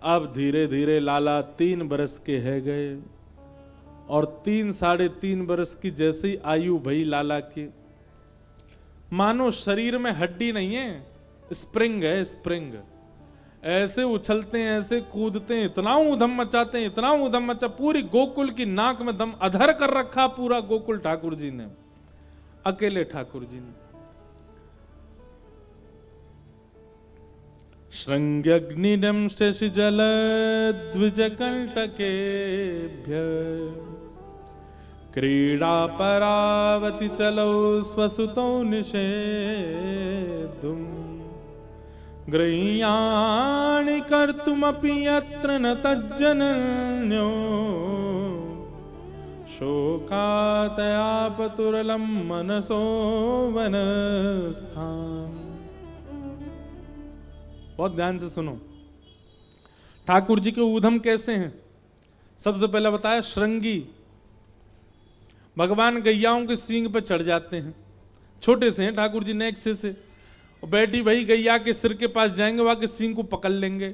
अब धीरे धीरे लाला 3 बरस के है गए और 3 साढ़े 3 बरस की जैसे ही आयु भई लाला की, मानो शरीर में हड्डी नहीं है, स्प्रिंग है, स्प्रिंग। ऐसे उछलते हैं, ऐसे कूदते हैं, इतना ऊधम मचाते हैं, इतना ऊधम मचा, पूरी गोकुल की नाक में दम अधर कर रखा पूरा गोकुल ठाकुर जी ने, अकेले ठाकुर जी ने। श्रृंग्यग्निदं शशिजल द्विजकंटकेभ्य क्रीड़ा परावति चलो स्वसुतौ निषेधुम गृह्याणि कर्तुमपि यत्र न तज्जनन्यो शोकातयापतुरलं मनसो वनस्थान। बहुत ध्यान से सुनो, ठाकुर जी के ऊधम कैसे हैं। सबसे पहले बताया श्रृंगी, भगवान गैयाओं के सींग पे चढ़ जाते हैं, छोटे से हैं ठाकुर जी, नेक से और बैठी भाई गैया के सिर के पास जाएंगे, वहां के सींग को पकड़ लेंगे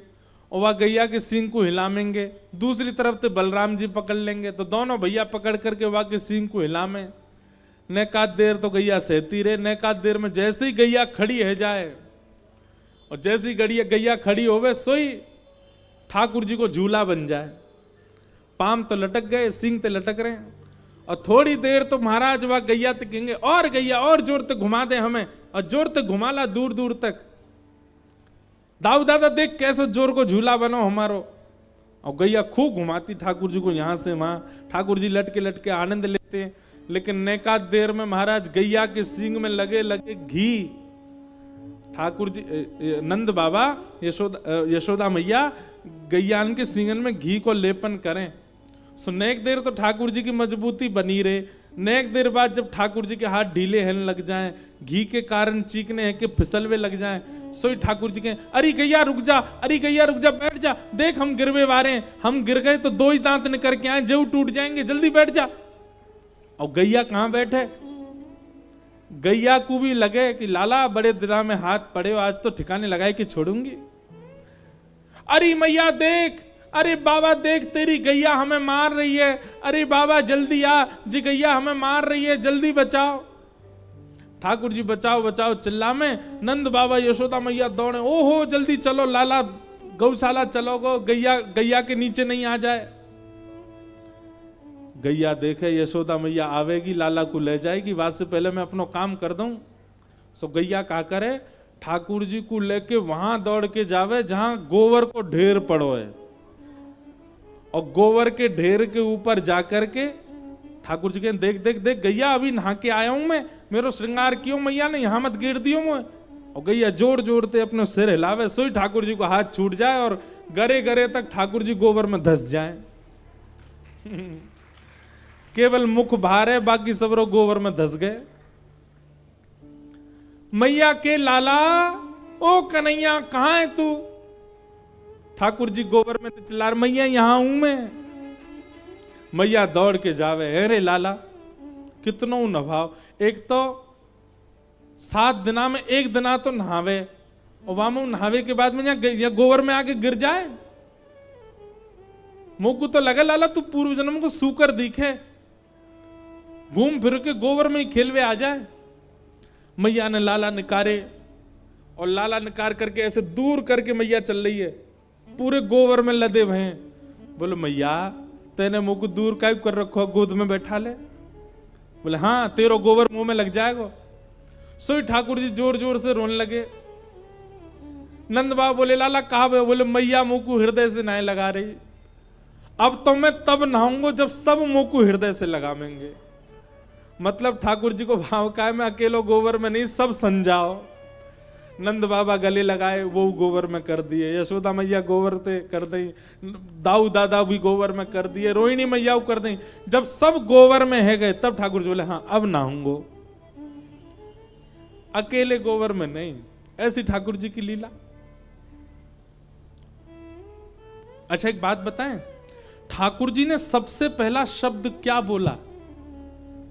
और वह गैया के सींग को हिलामेंगे, दूसरी तरफ से बलराम जी पकड़ लेंगे, तो दोनों भैया पकड़ करके वहां के सींग को हिलामें। नेकात देर तो गैया सहती रहे, नेकात देर में जैसे ही गैया खड़ी है जाए और जैसी गैया खड़ी होवे सोई ठाकुर जी को झूला बन जाए। पाम तो लटक गए, सींग तो लटक रहे हैं, और थोड़ी देर तो महाराज वह गैया तकेंगे, और गैया और जोर तक घुमा दे हमें, और जोर तक घुमाला दूर दूर तक। दाऊ दादा देख कैसे जोर को झूला बनो हमारो, और गैया खूब घुमाती ठाकुर जी को यहां से वहां, ठाकुर जी लटके लटके आनंद लेते हैं। लेकिन नेकात देर में महाराज गैया के सींग में लगे लगे घी, ठाकुर जी नंद बाबा यशोदा मैया गैयान के सींगन में घी को लेपन करें। सो नेक देर तो ठाकुर जी की मजबूती बनी रहे, नेक देर बाद जब ठाकुर जी के हाथ ढीले हैं लग जाएं, घी के कारण चीखने हैं कि फिसलवे लग जाएं, सोई ठाकुर जी के अरे गैया रुक जा, अरे गैया रुक जा, बैठ जा, देख हम गिरवे वारे हैं, हम गिर गए तो 2 ही दांत निकल के आए, जरूर टूट जाएंगे, जल्दी बैठ जा। और गैया कहां बैठे, गैया को भी लगे कि लाला बड़े दिना में हाथ पड़े, आज तो ठिकाने लगाए कि छोड़ूंगी। अरे मैया देख, अरे बाबा देख तेरी गैया हमें मार रही है, अरे बाबा जल्दी आ जी, गैया हमें मार रही है, जल्दी बचाओ। ठाकुर जी बचाओ बचाओ चिल्ला में, नंद बाबा यशोदा मैया दौड़े, ओहो जल्दी चलो लाला गौशाला चलो गो, गैया के नीचे नहीं आ जाए। गैया देखे यशोदा मैया आवेगी, लाला को ले जाएगी, बाद से पहले मैं अपना काम कर दूं। सो गैया क्या करे, ठाकुर जी को लेके वहां दौड़ के जावे जहां गोबर को ढेर पड़ो है, और गोबर के ढेर के ऊपर जाकर के ठाकुर जी के देख देख देख गैया अभी नहा के आया हूं मैं, मेरो श्रृंगार क्यों मैया ने यहां मत गिर दियो मैं। और गैया जोड़ जोड़ते अपने सिर हिलावे, सोई ठाकुर जी को हाथ छूट जाए और गरे गरे तक ठाकुर जी गोबर में धस जाए। केवल मुख बाहर है, बाकी सब लोग गोबर में धस गए। मैया के लाला, ओ कन्हैया कहां है तू। ठाकुर जी गोबर में तो चिल्ला, मैया यहां हूं मैं। मैया दौड़ के जावे, अरे लाला कितनो नभाव, एक तो 7 दिना में 1 दिना तो नहावे, और वहां नहावे के बाद में यहाँ गोबर में आके गिर जाए। मुझको तो लगा लाला तू पूर्व जन्म को सूकर दिखे, घूम फिर के गोबर में ही खेलवे आ जाए। मैया ने लाला निकारे, और लाला निकार करके ऐसे दूर करके मैया चल रही है, पूरे गोबर में लदे हुए हैं। बोले मैया तेने मुंह को दूर का कर रखो, गोद में बैठा ले। बोले हाँ तेरो गोबर मुंह में लग जाएगा। सोई ठाकुर जी जोर जोर से रोने लगे। नंद बाबा बोले लाला कहा, बोले मैया मुंह को हृदय से नहीं लगा रही, अब तो मैं तब नहाऊंगा जब सब मुंह को हृदय से लगावेंगे। मतलब ठाकुर जी को भाव का है, मैं अकेलो गोबर में नहीं, सब संजाओ। नंद बाबा गले लगाए, वो गोबर में कर दिए, यशोदा मैया गोबर ते कर दी, दाऊ दादा भी गोबर में कर दिए, रोहिणी मैया कर दी। जब सब गोबर में है गए तब ठाकुर जी बोले हाँ अब नहाऊंगो, अकेले गोबर में नहीं। ऐसी ठाकुर जी की लीला। अच्छा एक बात बताएं, ठाकुर जी ने सबसे पहला शब्द क्या बोला।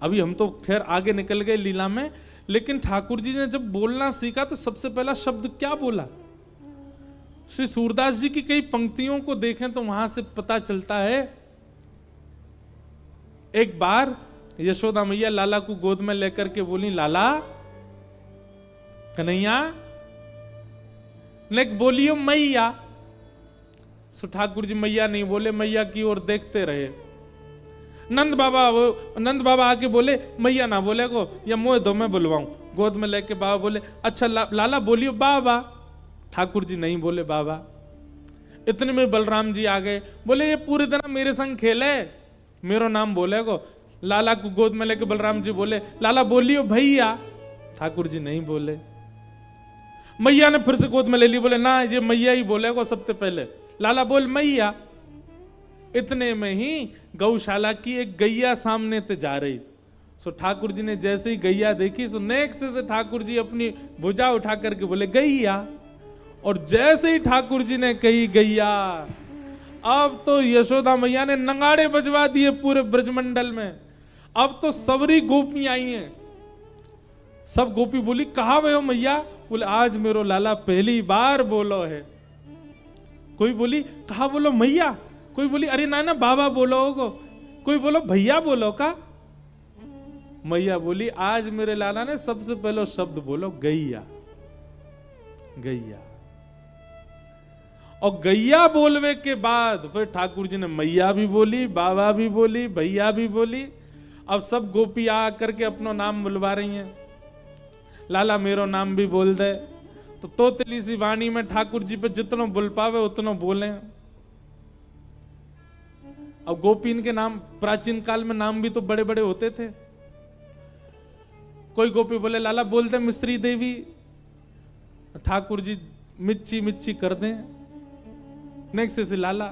अभी हम तो खैर आगे निकल गए लीला में, लेकिन ठाकुर जी ने जब बोलना सीखा तो सबसे पहला शब्द क्या बोला। श्री सूरदास जी की कई पंक्तियों को देखें तो वहां से पता चलता है। एक बार यशोदा मैया लाला को गोद में लेकर के बोली, लाला कन्हैया, ने बोलियो मैया। सो ठाकुर जी मैया नहीं बोले, मैया की ओर देखते रहे। नंद बाबा आके बोले, मैया ना बोले को, या मोह दो मैं बुलवाऊं। गोद में लेके बाबा बोले, अच्छा लाला बोलियो बाबा। ठाकुर जी नहीं बोले बाबा। इतने में बलराम जी आ गए, बोले ये पूरे दिन मेरे संग खेले, मेरो नाम बोले को। लाला को गोद में लेके बलराम जी बोले, लाला बोलियो भैया। ठाकुर जी नहीं बोले। मैया ने फिर से गोद में ले ली, बोले ना ये मैया ही बोले को सबसे पहले, लाला बोल मैया। इतने में ही गौशाला की एक गैया सामने से जा रही। सो ठाकुर जी ने जैसे ही गैया देखी, सो नेक्स्ट से ठाकुर जी अपनी भुजा उठा करके बोले गैया। और जैसे ही ठाकुर जी ने कही गैया, अब तो यशोदा मैया ने नगाड़े बजवा दिए पूरे ब्रजमंडल में। अब तो सबरी गोपियां आई हैं। सब गोपी बोली, कहा भयो मैया? बोले आज मेरो लाला पहली बार बोलो है। कोई बोली कहा बोलो मैया, कोई बोली अरे ना बाबा बोलो को, कोई बोलो भैया बोलो का। मैया बोली आज मेरे लाला ने सबसे पहले शब्द बोलो गैया, गैया। और गैया बोलवे के बाद फिर ठाकुर जी ने मैया भी बोली, बाबा भी बोली, भैया भी बोली। अब सब गोपी आ करके अपना नाम बुलवा रही हैं। लाला मेरो नाम भी बोल दे। तो तोतली सी वाणी में ठाकुर जी पे जितना बोल पावे उतना बोले। अब गोपीन के नाम प्राचीन काल में नाम भी तो बड़े बड़े होते थे। कोई गोपी बोले लाला बोल दे मिश्री देवी, ठाकुर जी मिच्ची मिच्ची कर दें। नेक्स्ट से लाला।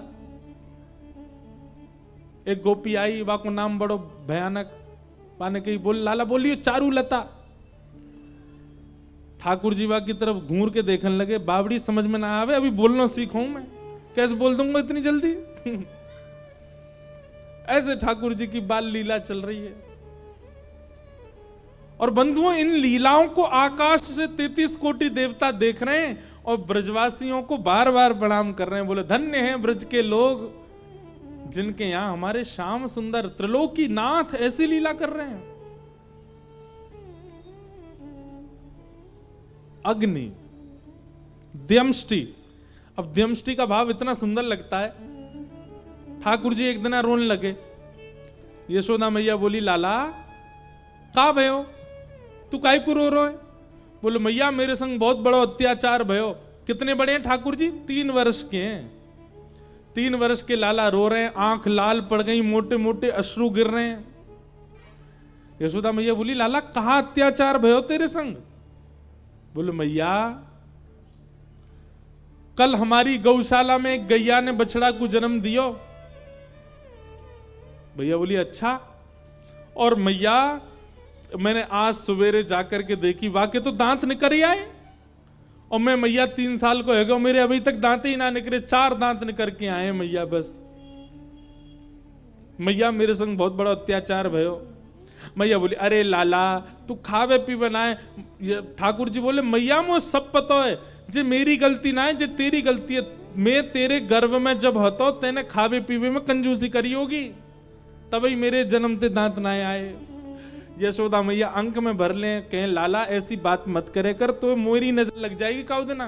एक गोपी आई, वहां को नाम बड़ो भयानक, पाने कही बोल लाला बोलियो चारू लता। ठाकुर जी वहां की तरफ घूर के देखने लगे, बावड़ी समझ में ना आवे, अभी बोलना सीखूं मैं, कैसे बोल दूंगा इतनी जल्दी। ऐसे ठाकुर जी की बाल लीला चल रही है। और बंधुओं इन लीलाओं को आकाश से 33 कोटि देवता देख रहे हैं और ब्रजवासियों को बार बार प्रणाम कर रहे हैं। बोले धन्य हैं ब्रज के लोग जिनके यहां हमारे श्याम सुंदर त्रिलोकी नाथ ऐसी लीला कर रहे हैं। अग्नि, द्यमष्टि। अब द्यमष्टि का भाव इतना सुंदर लगता है। ठाकुर जी एक दिन रोने लगे। यशोदा मैया बोली लाला का भयो, तू काय को रो है? बोले मैया मेरे संग बहुत बड़ा अत्याचार भयो। कितने बड़े हैं ठाकुर जी? 3 वर्ष के हैं। 3 वर्ष के लाला रो रहे हैं, आंख लाल पड़ गई, मोटे मोटे अश्रु गिर रहे हैं। यशोदा मैया बोली लाला कहा अत्याचार भयो तेरे संग? बोले मैया कल हमारी गौशाला में एक गैया ने बछड़ा को जन्म दियो। भैया बोली अच्छा। और मैया मैंने आज सवेरे जाकर के देखी, वाके तो दांत निकल ही आए। और मैं मैया 3 साल को है, मेरे अभी तक दांत ही ना निकले, 4 दांत निकल के आए मैया। बस मैया मेरे संग बहुत बड़ा अत्याचार भयो। मैया बोली अरे लाला तू खावे पी बनाए। ठाकुर जी बोले मैया मुझे सब पता है, जे मेरी गलती ना है, जे तेरी गलती है। मैं तेरे गर्भ में जब हतो तेने खावे पीवे में कंजूसी करी होगी, तभी मेरे जन्मते दांत ना आए। यशोदा मैया अंक में भर ले, कहें लाला ऐसी बात मत करे कर, तो मोरी नजर लग जाएगी काउदना।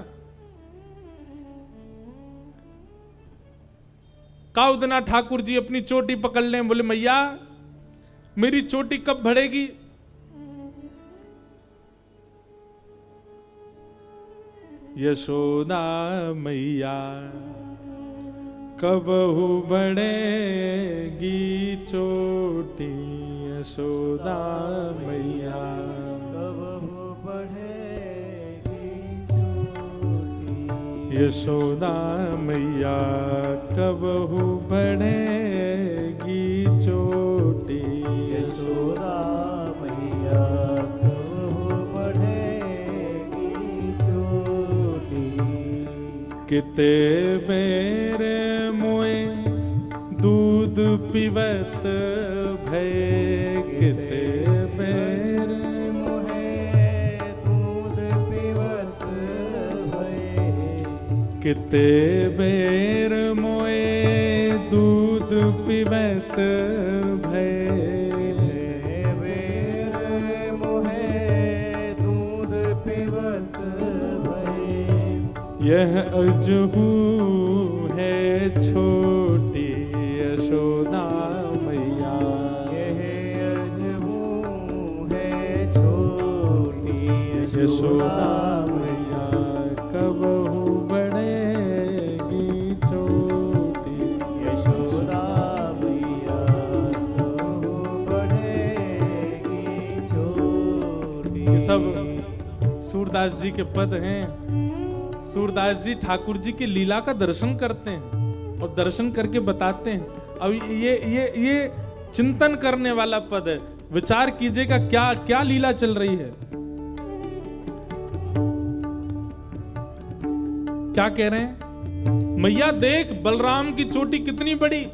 काउदना ठाकुर जी अपनी चोटी पकड़ लें, बोले मैया मेरी चोटी कब बढ़ेगी? यशोदा मैया कबहू बढ़ेगी चोटी, यशोदा मैया कबहू बढ़ेगी चोटी। यशोदा मैया कबहू बढ़ेगी चोटी, यशोदा मैया कबहू बढ़ेगी चोटी। किते मेरे मोए दूध पिबत भय, किते मेरे मोहे दूध पिबत भय। किते ते बेर मोए दूध पिबत भय। बेर मोहे दूध पिबत भय। यह अजहू है छोटी यशोदा मैया। यह अजहू है छोटी यशोदा मैया कबहू बढ़ेगी छोटी। यशोदा मैया कबहू बढ़ेगी छोटी। ये सब सूरदास जी के पद हैं। सूरदास जी ठाकुर जी की लीला का दर्शन करते हैं और दर्शन करके बताते हैं। अब ये चिंतन करने वाला पद है। विचार कीजिएगा क्या क्या लीला चल रही है। क्या कह रहे हैं? मैया देख बलराम की चोटी कितनी बड़ी।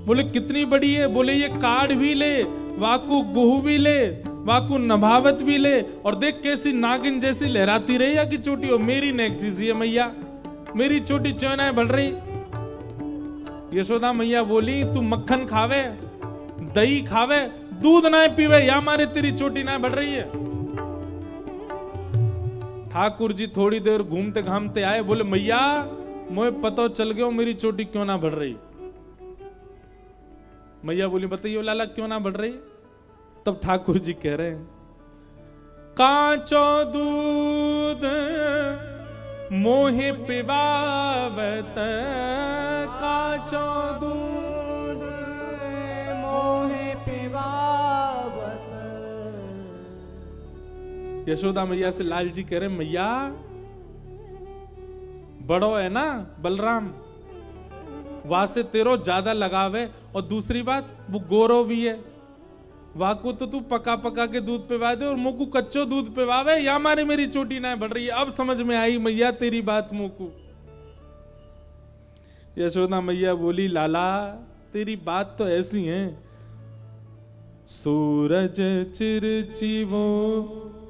बोले कितनी बड़ी है? बोले ये काढ़ भी ले, वाकु गुह भी ले, वाकु नभावत भी ले, और देख कैसी नागिन जैसी लहराती रही है कि चोटी। और मेरी नेक सी है मैया, मेरी चोटी चौनाएं बढ़ रही। यशोदा मैया बोली तू मक्खन खावे, दही खावे, दूध ना पीवे, या मारे तेरी चोटी ना बढ़ रही है। ठाकुर जी थोड़ी देर घूमते घामते आए। बोले मैया मुझे पता चल गया मेरी चोटी क्यों ना बढ़ रही। मैया बोली बताइए लाला क्यों ना बढ़ रही। तब ठाकुर जी कह रहे हैं कांचो दूध मोहे पिबावत। कांचो दूध मोहे पिबावत। यशोदा मैया से लाल जी कह रहे मैया बड़ो है ना बलराम, वहां से तेरो ज्यादा लगाव है, और दूसरी बात वो गोरो भी है। वाको तो तू पका पका के दूध पिवा दे और मुकू कच्चो दूध पिवावे, या मारे मेरी चोटी ना बढ़ रही है। अब समझ में आई मैया तेरी बात मुकू। यशोदा मैया बोली लाला तेरी बात तो ऐसी है। सूरज चिरचिवो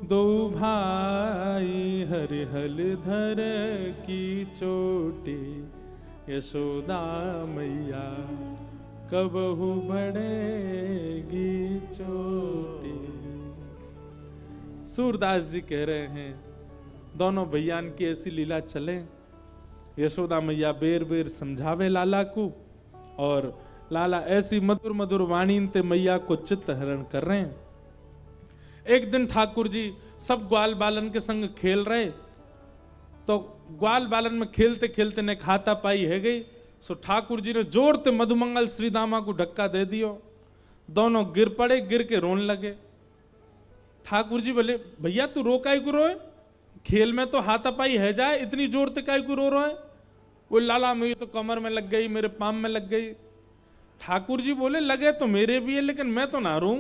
दो भाई, हरिहल धर की चोटी। यशोदा मैया कबहू बढ़ेगी चोटी। सूरदास जी कह रहे हैं दोनों भैयान की ऐसी लीला चले। यशोदा मैया बेर बेर समझावे लाला को, और लाला ऐसी मधुर मधुर वाणी ते मैया को चित्त हरण कर रहे हैं। एक दिन ठाकुर जी सब ग्वाल बालन के संग खेल रहे, तो ग्वाल बालन में खेलते खेलते ने खाता पाई है गई। सो ठाकुर जी ने जोर से मधुमंगल श्री दामा को धक्का दे दियो। दोनों गिर पड़े, गिर के रोने लगे। ठाकुर जी बोले भैया तू रो काई को रोए, खेल में तो हाथापाई है जाए, इतनी जोर से काई को रो रहा है। वो लाला मेरी तो कमर में लग गई, मेरे पाम में लग गई। ठाकुर जी बोले लगे तो मेरे भी है, लेकिन मैं तो ना रू।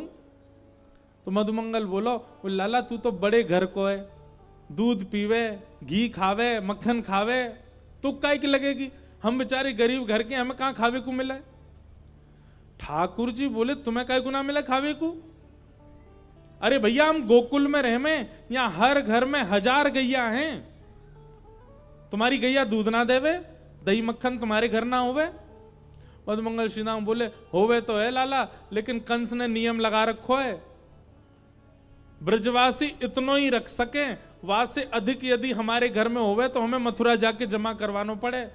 तो मधुमंगल बोलो वो लाला तू तो बड़े घर को है, दूध पीवे, घी खावे, मक्खन खावे, तो काई की लगेगी। हम बेचारे गरीब घर के, हमें कहां खावे को मिला। ठाकुर जी बोले तुम्हें काई को ना मिला खावे को। अरे भैया हम गोकुल में रह में, यहां हर घर में 1000 गैया हैं। तुम्हारी गैया दूध ना देवे, दही मक्खन तुम्हारे घर ना होवे। मधुमंगल श्री राम बोले होवे तो है लाला, लेकिन कंस ने नियम लगा रखो है, ब्रजवासी इतनो ही रख सके, वहां से अधिक यदि हमारे घर में होवे तो हमें मथुरा जाके जमा करवानो पड़े।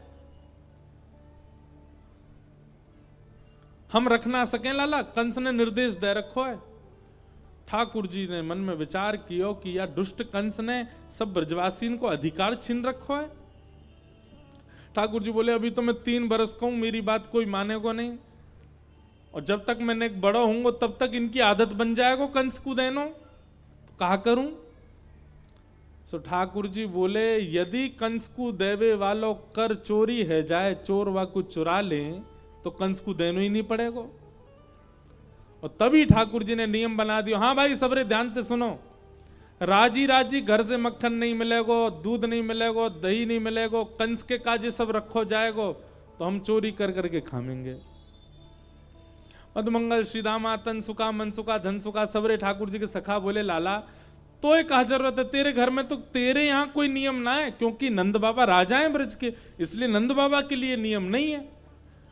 हम रख ना सकें लाला, कंस ने निर्देश दे रखो है। ठाकुर जी ने मन में विचार किया कि या दुष्ट कंस ने सब ब्रजवासी को अधिकार छीन रखो है। ठाकुर जी बोले अभी तो मैं 3 बरस का हूं, मेरी बात कोई मानेगा नहीं, और जब तक मैंने एक बड़ा होऊंगा तब तक इनकी आदत बन जाएगा कंस को देनो, तो कहा करूं। सो ठाकुर जी बोले यदि कंस को देवे वालों कर चोरी है जाए, चोर वा को चुरा ले, तो कंस को देनो ही नहीं पड़ेगा। और तभी ठाकुर जी ने नियम बना दिया, हाँ भाई सबरे ध्यान से सुनो, राजी राजी घर से मक्खन नहीं मिलेगा, दूध नहीं मिलेगा, दही नहीं मिलेगा, कंस के काजे सब रखो जाएगा, तो हम चोरी कर करके खाएंगे। मधुमंगल श्रीदामा तन सुखा मन सुखा धन सुखा सबरे ठाकुर जी के सखा बोले लाला तो एक जरूरत है तेरे घर में, तो तेरे यहाँ कोई नियम ना है, क्योंकि नंद बाबा राजा हैं ब्रज के, इसलिए नंद बाबा के लिए नियम नहीं है।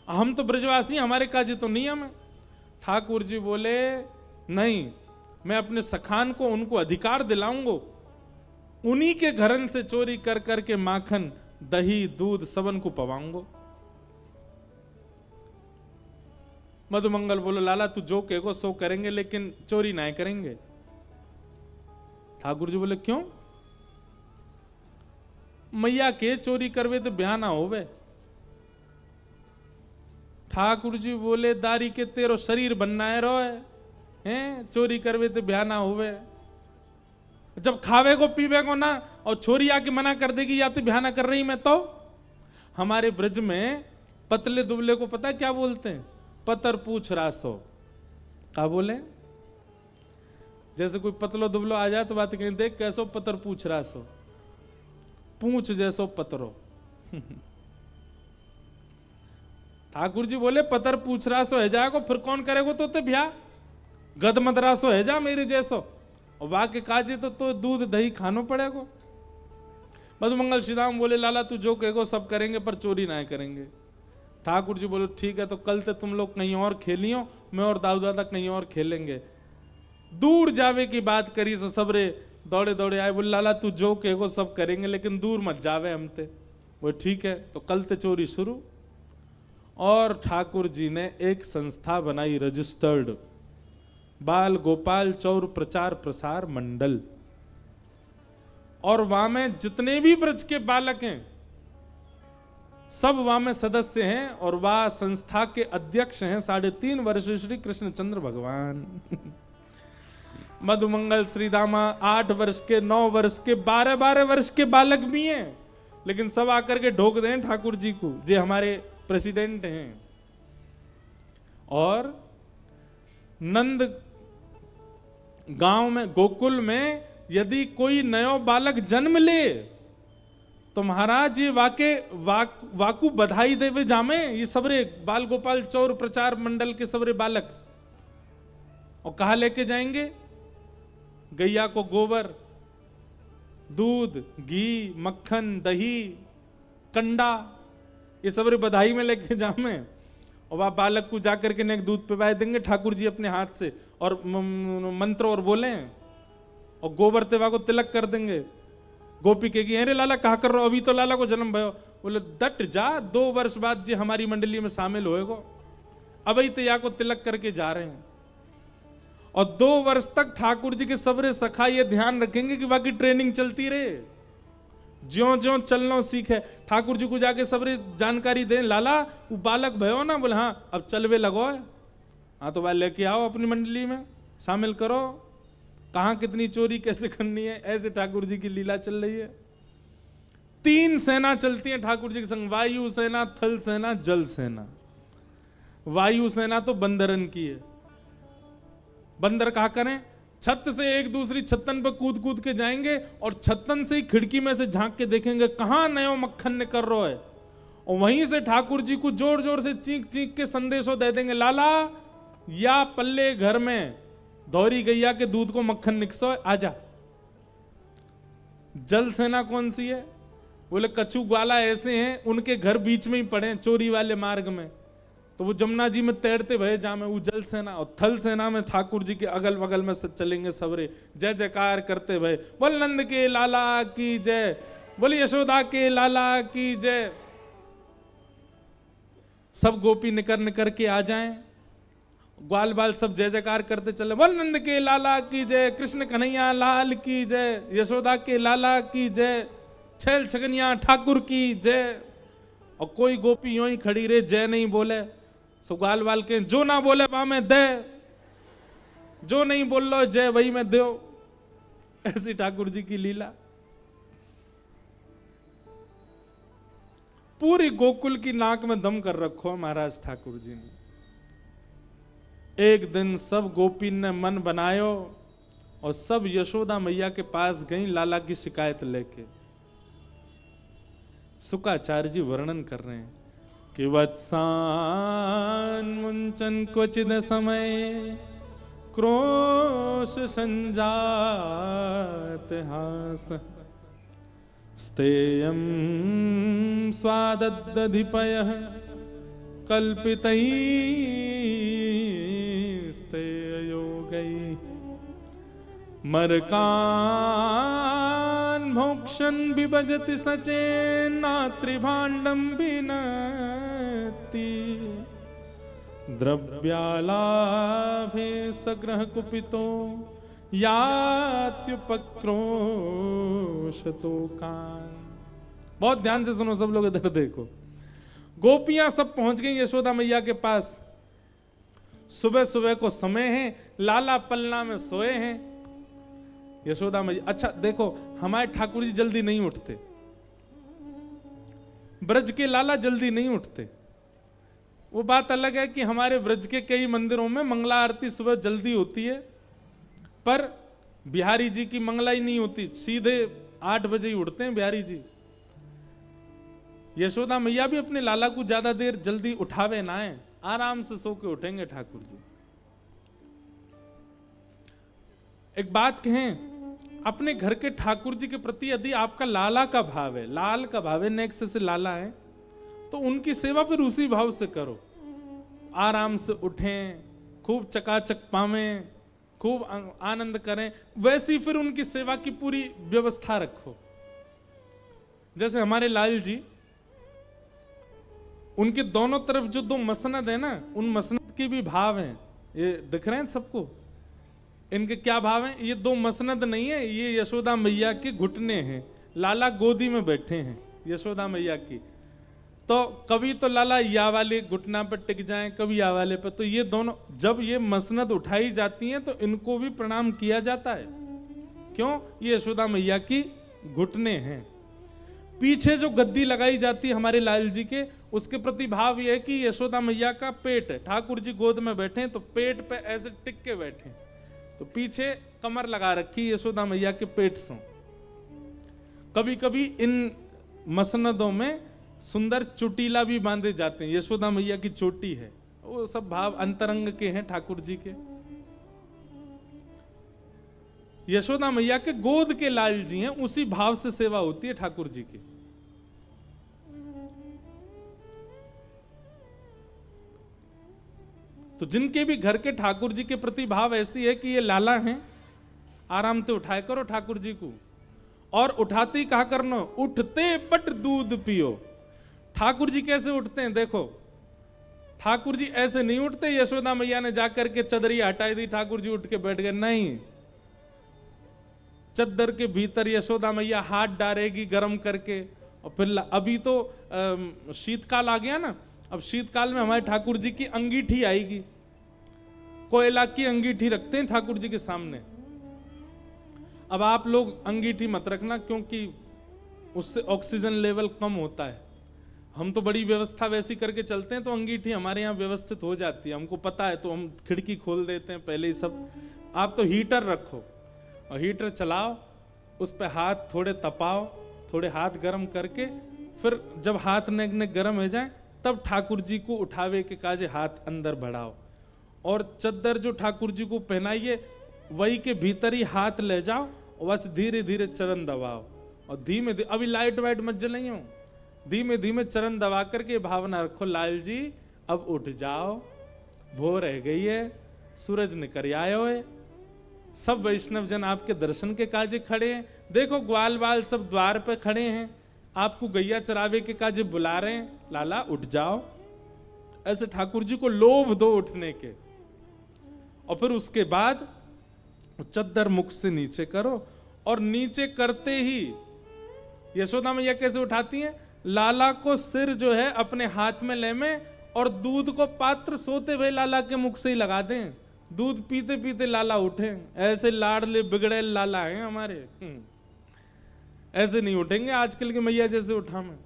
हम तो ब्रजवासी, हमारे काजे तो नियम है। ठाकुर जी बोले नहीं, मैं अपने सखान को उनको अधिकार दिलाऊंगा, उन्हीं के घरन से चोरी कर करके माखन दही दूध सबन को पवाऊंगा। मधुमंगल बोलो लाला तू जो कहेगो सो करेंगे, लेकिन चोरी ना करेंगे। ठाकुर जी बोले क्यों? मैया के चोरी करवे तो ब्याह ना होवे। ठाकुर जी बोले दारी के तेरो शरीर बनना है रो है, चोरी करवे तो ब्याह ना होवे। जब खावे को पीवे को ना और छोरी आके मना कर देगी या तो ब्याह ना कर रही मैं तो। हमारे ब्रज में पतले दुबले को पता क्या बोलते हैं? पतर पूछ रासो। क्या बोले? जैसे कोई पतलो दुबलो आ जाए तो बात कहें देख कैसो पतर पूछ रासो, पूछ जैसो पतरो। ठाकुर जी बोले पतर पूछ रासो है जाएगो, फिर कौन करेगो तो ब्याह? गद मदरासो है जा मेरे जैसो, और बाकी काजे तो दूध दही खानो पड़ेगो। मधुमंगल श्रीराम बोले लाला तू जो कहेगो सब करेंगे, पर चोरी ना करेंगे। ठाकुर जी बोले ठीक है, तो कल तक तुम लोग कहीं और खेलियो, मैं और दाऊ दादा कहीं और खेलेंगे। दूर जावे की बात करी सो सबरे दौड़े दौड़े आए, बोले लाला तू जो कहेगो सब करेंगे, लेकिन दूर मत जावे हमते। वो ठीक है, तो कल ते चोरी शुरू। और ठाकुर जी ने एक संस्था बनाई, रजिस्टर्ड बाल गोपाल चौर प्रचार प्रसार मंडल, और वहां में जितने भी ब्रज के बालक हैं सब वहां में सदस्य हैं, और वह संस्था के अध्यक्ष हैं 3.5 वर्ष श्री कृष्णचंद्र भगवान। मधुमंगल श्रीदामा 8 वर्ष के, 9 वर्ष के, 12 वर्ष के बालक भी हैं, लेकिन सब आकर के ढोक दें ठाकुर जी को, जे हमारे प्रेसिडेंट हैं। और नंद गांव में, गोकुल में यदि कोई नयो बालक जन्म ले तो महाराज ये वाकू बधाई देवे जामे, ये सबरे बाल गोपाल चौर प्रचार मंडल के सबरे बालक। और कहा लेके जाएंगे? गैया को गोबर, दूध, घी, मक्खन, दही, कंडा, ये सबरे बधाई में लेके जामे। और वह बालक को जाकर के नेक दूध पिवाए देंगे ठाकुर जी अपने हाथ से, और मंत्र और बोले, और गोबर तेवा को तिलक कर देंगे। गोपी कहेगी अरे लाला कहा कर रहे हो, अभी तो लाला को जन्म भयो। बोले दट जा, 2 वर्ष बाद जी हमारी मंडली में शामिल होएगो, अभी तो या को तिलक करके जा रहे हैं। और 2 वर्ष तक ठाकुर जी के सबरे सखा ये ध्यान रखेंगे कि बाकी ट्रेनिंग चलती रहे, ज्यो ज्यो चलना सीखे। ठाकुर जी को जाके सबरे जानकारी दें, लाला वो बालक भयो ना? बोले हाँ, अब चलवे लगो है। हाँ तो वह लेके आओ अपनी मंडली में शामिल करो, कहां कितनी चोरी कैसे करनी है। ऐसे ठाकुर जी की लीला चल रही है। 3 सेना चलती है ठाकुर जी के संग, वायु सेना, थल सेना, जल सेना। वायु सेना तो बंदरन की है। बंदर कहा करें, छत से एक दूसरी छत्तन पर कूद कूद के जाएंगे, और छत्तन से ही खिड़की में से झांक के देखेंगे कहां नयो मक्खन निकल रहा है, और वहीं से ठाकुर जी को जोर जोर से चीख चीख के संदेशों दे देंगे, लाला या पल्ले घर में दौरी गैया के दूध को मक्खन निकसो, आजा। जल सेना कौन सी है? बोले कछु ग्वाला ऐसे हैं उनके घर बीच में ही पड़े चोरी वाले मार्ग में, तो वो जमुना जी में तैरते भये जामे, वो जल सेना। और थल सेना में ठाकुर जी के अगल बगल में चलेंगे सबरे, जय जयकार करते भये, बोल नंद के लाला की जय, बोल यशोदा के लाला की जय। सब गोपी निकर निकर के आ जाएं, ग्वाल बाल सब जय जयकार करते चले, बोल नंद के लाला की जय, कृष्ण कन्हैया लाल की जय, यशोदा के लाला की जय, छैल छगनिया ठाकुर की जय। और कोई गोपी यूं ही खड़ी रहे, जय नहीं बोले, सो ग्वाल बाल के जो ना बोले वहां में दे, जो नहीं बोल लो जय वही में दो। ऐसी ठाकुर जी की लीला। पूरी गोकुल की नाक में दम कर रखो महाराज ठाकुर जी ने। एक दिन सब गोपी ने मन बनायो और सब यशोदा मैया के पास गई लाला की शिकायत लेके। सुकाचार्य जी वर्णन कर रहे हैं कि वत्सान मुंचन क्वचिद समय क्रोश संजात हास स्तेयं स्वाददधिपयः कल्पितैस्तेययोगैः मरकान् मोक्षन् विभजति सचेन्नात्रिभाण्डं विनति द्रव्यालाभे सग्रह कुपितो यात्युपक्रोशतो कान। बहुत ध्यान से सुनो सब लोग, इधर देखो। गोपियां सब पहुंच गई यशोदा मैया के पास। सुबह सुबह को समय है, लाला पलना में सोए हैं। यशोदा मैया, अच्छा देखो हमारे ठाकुर जी जल्दी नहीं उठते, ब्रज के लाला जल्दी नहीं उठते। वो बात अलग है कि हमारे ब्रज के कई मंदिरों में मंगला आरती सुबह जल्दी होती है, पर बिहारी जी की मंगला ही नहीं होती, सीधे 8 बजे ही उठते हैं बिहारी जी। यशोदा मैया भी अपने लाला को ज्यादा देर जल्दी उठावे ना है, आराम से सो के उठेंगे ठाकुर जी। एक बात कहें, अपने घर के ठाकुर जी के प्रति यदि आपका लाला का भाव है, लाल का भाव है, नेक्स्ट से लाला है, तो उनकी सेवा फिर उसी भाव से करो। आराम से उठें, खूब चकाचक पावें, खूब आनंद करें, वैसी फिर उनकी सेवा की पूरी व्यवस्था रखो। जैसे हमारे लाल जी, उनके दोनों तरफ जो 2 मसनद है ना, उन मसनद के भी भाव हैं। ये दिख रहे हैं सबको? इनके क्या भाव हैं? ये 2 मसनद नहीं है, ये यशोदा मैया के घुटने हैं। लाला गोदी में बैठे हैं यशोदा मैया की, तो कभी तो लाला या वाले घुटना पर टिक जाएं, कभी या वाले पर। तो ये दोनों, जब ये मसनद उठाई जाती हैं तो इनको भी प्रणाम किया जाता है। क्यों? ये यशोदा मैया की घुटने हैं। पीछे जो गद्दी लगाई जाती है हमारे लाल जी के, उसके प्रति भाव यह है कि यशोदा मैया का पेट है, ठाकुर जी गोद में बैठे हैं तो पेट पे ऐसे टिक के बैठे, तो पीछे कमर लगा रखी यशोदा मैया के पेट से। कभी कभी इन मसनदों में सुंदर चोटीला भी बांधे जाते हैं, यशोदा मैया की चोटी है। वो सब भाव अंतरंग के हैं ठाकुर जी के। यशोदा मैया के गोद के लाल जी हैं, उसी भाव से सेवा होती है ठाकुर जी की। तो जिनके भी घर के ठाकुर जी के प्रति भाव ऐसी है कि ये लाला हैं, आराम से उठाए करो ठाकुर जी को। और उठाते ही कहा करना, उठते पट दूध पियो। ठाकुर जी कैसे उठते हैं देखो, ठाकुर जी ऐसे नहीं उठते यशोदा मैया ने जाकर के चदरिया हटाई दी, ठाकुर जी उठ के बैठ गए, नहीं। चद्दर के भीतर यशोदा मैया हाथ डालेगी गर्म करके, और फिर अभी तो शीतकाल आ गया ना, अब शीतकाल में हमारे ठाकुर जी की अंगीठी आएगी, कोयला की अंगीठी रखते हैं ठाकुर जी के सामने। अब आप लोग अंगीठी मत रखना, क्योंकि उससे ऑक्सीजन लेवल कम होता है। हम तो बड़ी व्यवस्था वैसी करके चलते हैं, तो अंगीठी हमारे यहाँ व्यवस्थित हो जाती है, हमको पता है, तो हम खिड़की खोल देते हैं पहले ही सब। आप तो हीटर रखो और हीटर चलाओ, उस पर हाथ थोड़े तपाओ, थोड़े हाथ गर्म करके, फिर जब हाथ ने गर्म हो जाए तब ठाकुर जी को उठावे के काजे हाथ अंदर बढ़ाओ, और चद्दर जो ठाकुर जी को पहनाइए वही के भीतर ही हाथ ले जाओ, और बस धीरे धीरे चरण दबाओ, और धीमे धीमे, अभी लाइट वाइट मत जलाई हो, धीमे धीमे चरण दबा करके भावना रखो, लाल जी अब उठ जाओ, भोर रह गई है, सूरज निकल आयो है। सब वैष्णव जन आपके दर्शन के काजे खड़े हैं, देखो ग्वाल बाल सब द्वार पे खड़े हैं, आपको गैया चरावे के काजे बुला रहे हैं, लाला उठ जाओ। ऐसे ठाकुर जी को लोभ दो उठने के, और फिर उसके बाद चद्दर मुख से नीचे करो, और नीचे करते ही यशोदा मैया कैसे उठाती हैं, लाला को सिर जो है अपने हाथ में ले में, और दूध को पात्र सोते हुए लाला के मुख से ही लगा दें, दूध पीते पीते लाला उठे। ऐसे लाडले बिगड़े लाला हैं हमारे, ऐसे नहीं उठेंगे आजकल की मैया जैसे उठा में।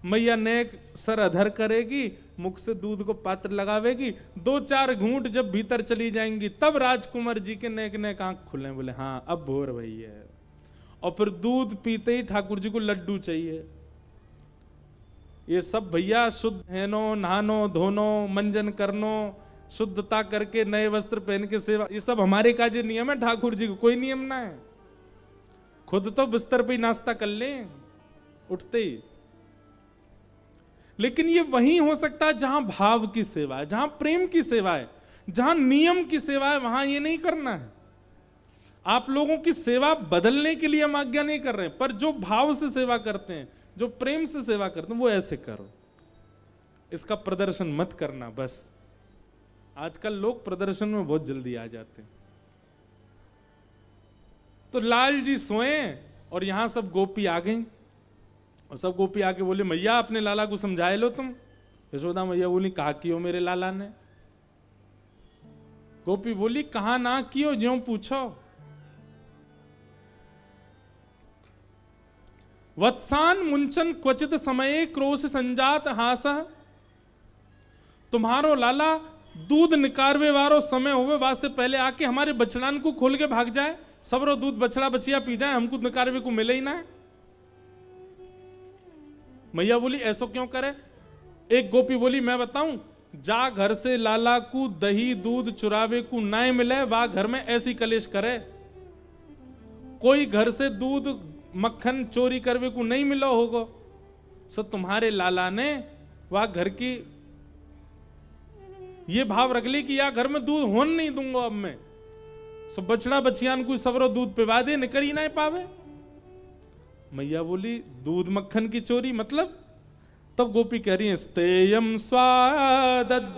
मैया नेक सर अधर करेगी, मुख से दूध को पात्र लगावेगी, 2-4 घूंट जब भीतर चली जाएंगी, तब राजकुमार जी के नेक नेक आंख खुले, बोले हाँ अब भोर भई है। और फिर दूध पीते ही ठाकुर जी को लड्डू चाहिए। ये सब भैया शुद्ध हैनो, नहानो धोनो, मंजन करनो, शुद्धता करके नए वस्त्र पहन के सेवा, ये सब हमारे काजे नियम है, ठाकुर जी को कोई नियम ना है। खुद तो बिस्तर पे ही नाश्ता कर लें उठते ही। लेकिन ये वहीं हो सकता है जहां भाव की सेवा है, जहां प्रेम की सेवा है, जहां नियम की सेवा है, वहां ये नहीं करना है। आप लोगों की सेवा बदलने के लिए हम आज्ञा नहीं कर रहे हैं, पर जो भाव से सेवा करते हैं, जो प्रेम से सेवा करते हैं, वो ऐसे करो। इसका प्रदर्शन मत करना। बस आजकल लोग प्रदर्शन में बहुत जल्दी आ जाते हैं। तो लाल जी सोए और यहां सब गोपी आ गई, और सब गोपी आके बोले मैया अपने लाला को समझाए लो तुम। यशोदा मैया बोली कहा कियो मेरे लाला ने। गोपी बोली कहा ना कियो, ज्यों पूछो। वत्सान मुंचन क्वचित समये क्रोश संजात हास। तुम्हारो लाला दूध निकारवे वारो समय होवे, वाद से पहले आके हमारे बछड़ान को खोल के भाग जाए, सबरो दूध बछड़ा बचिया पी जाए, हमको निकारवे को मिले ही ना है। मैया बोली ऐसो क्यों करे। एक गोपी बोली मैं बताऊं, जा घर से लाला को दही दूध चुरावे को ना मिले, वा घर में ऐसी कलेश करे। कोई घर से दूध मक्खन चोरी करवे को नहीं मिला होगा, सो तुम्हारे लाला ने वह घर की ये भाव रख ली कि या घर में दूध होन नहीं दूंगा अब मैं, सो बछड़ा बछियान को सबरो दूध पिवा दे, निकर ही ना पावे। मैया बोली दूध मक्खन की चोरी मतलब। तब गोपी कह रही है स्तेयम स्वादधिपयः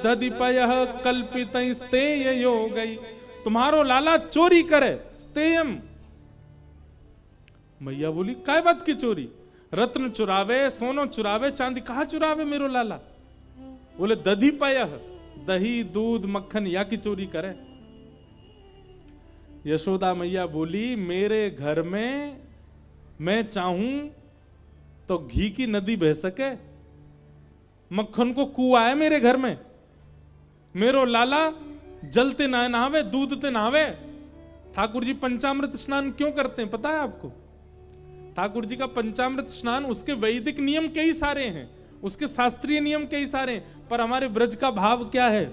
कल्पित स्तेय योगई। तुम्हारो लाला चोरी करे स्तेयम। मैया बोली काय बात की चोरी। रत्न चुरावे, सोनो चुरावे, चांदी कहा चुरावे मेरो लाला। बोले दधिपयः, दही दूध मक्खन या की चोरी करे। यशोदा मैया बोली मेरे घर में मैं चाहूं तो घी की नदी बह सके, मक्खन को कुआं है मेरे घर में। मेरो लाला जलते ना नहावे, दूध ते नहावे। ठाकुर जी पंचामृत स्नान क्यों करते हैं पता है आपको। ठाकुर जी का पंचामृत स्नान, उसके वैदिक नियम कई सारे हैं, उसके शास्त्रीय नियम कई सारे हैं, पर हमारे ब्रज का भाव क्या है।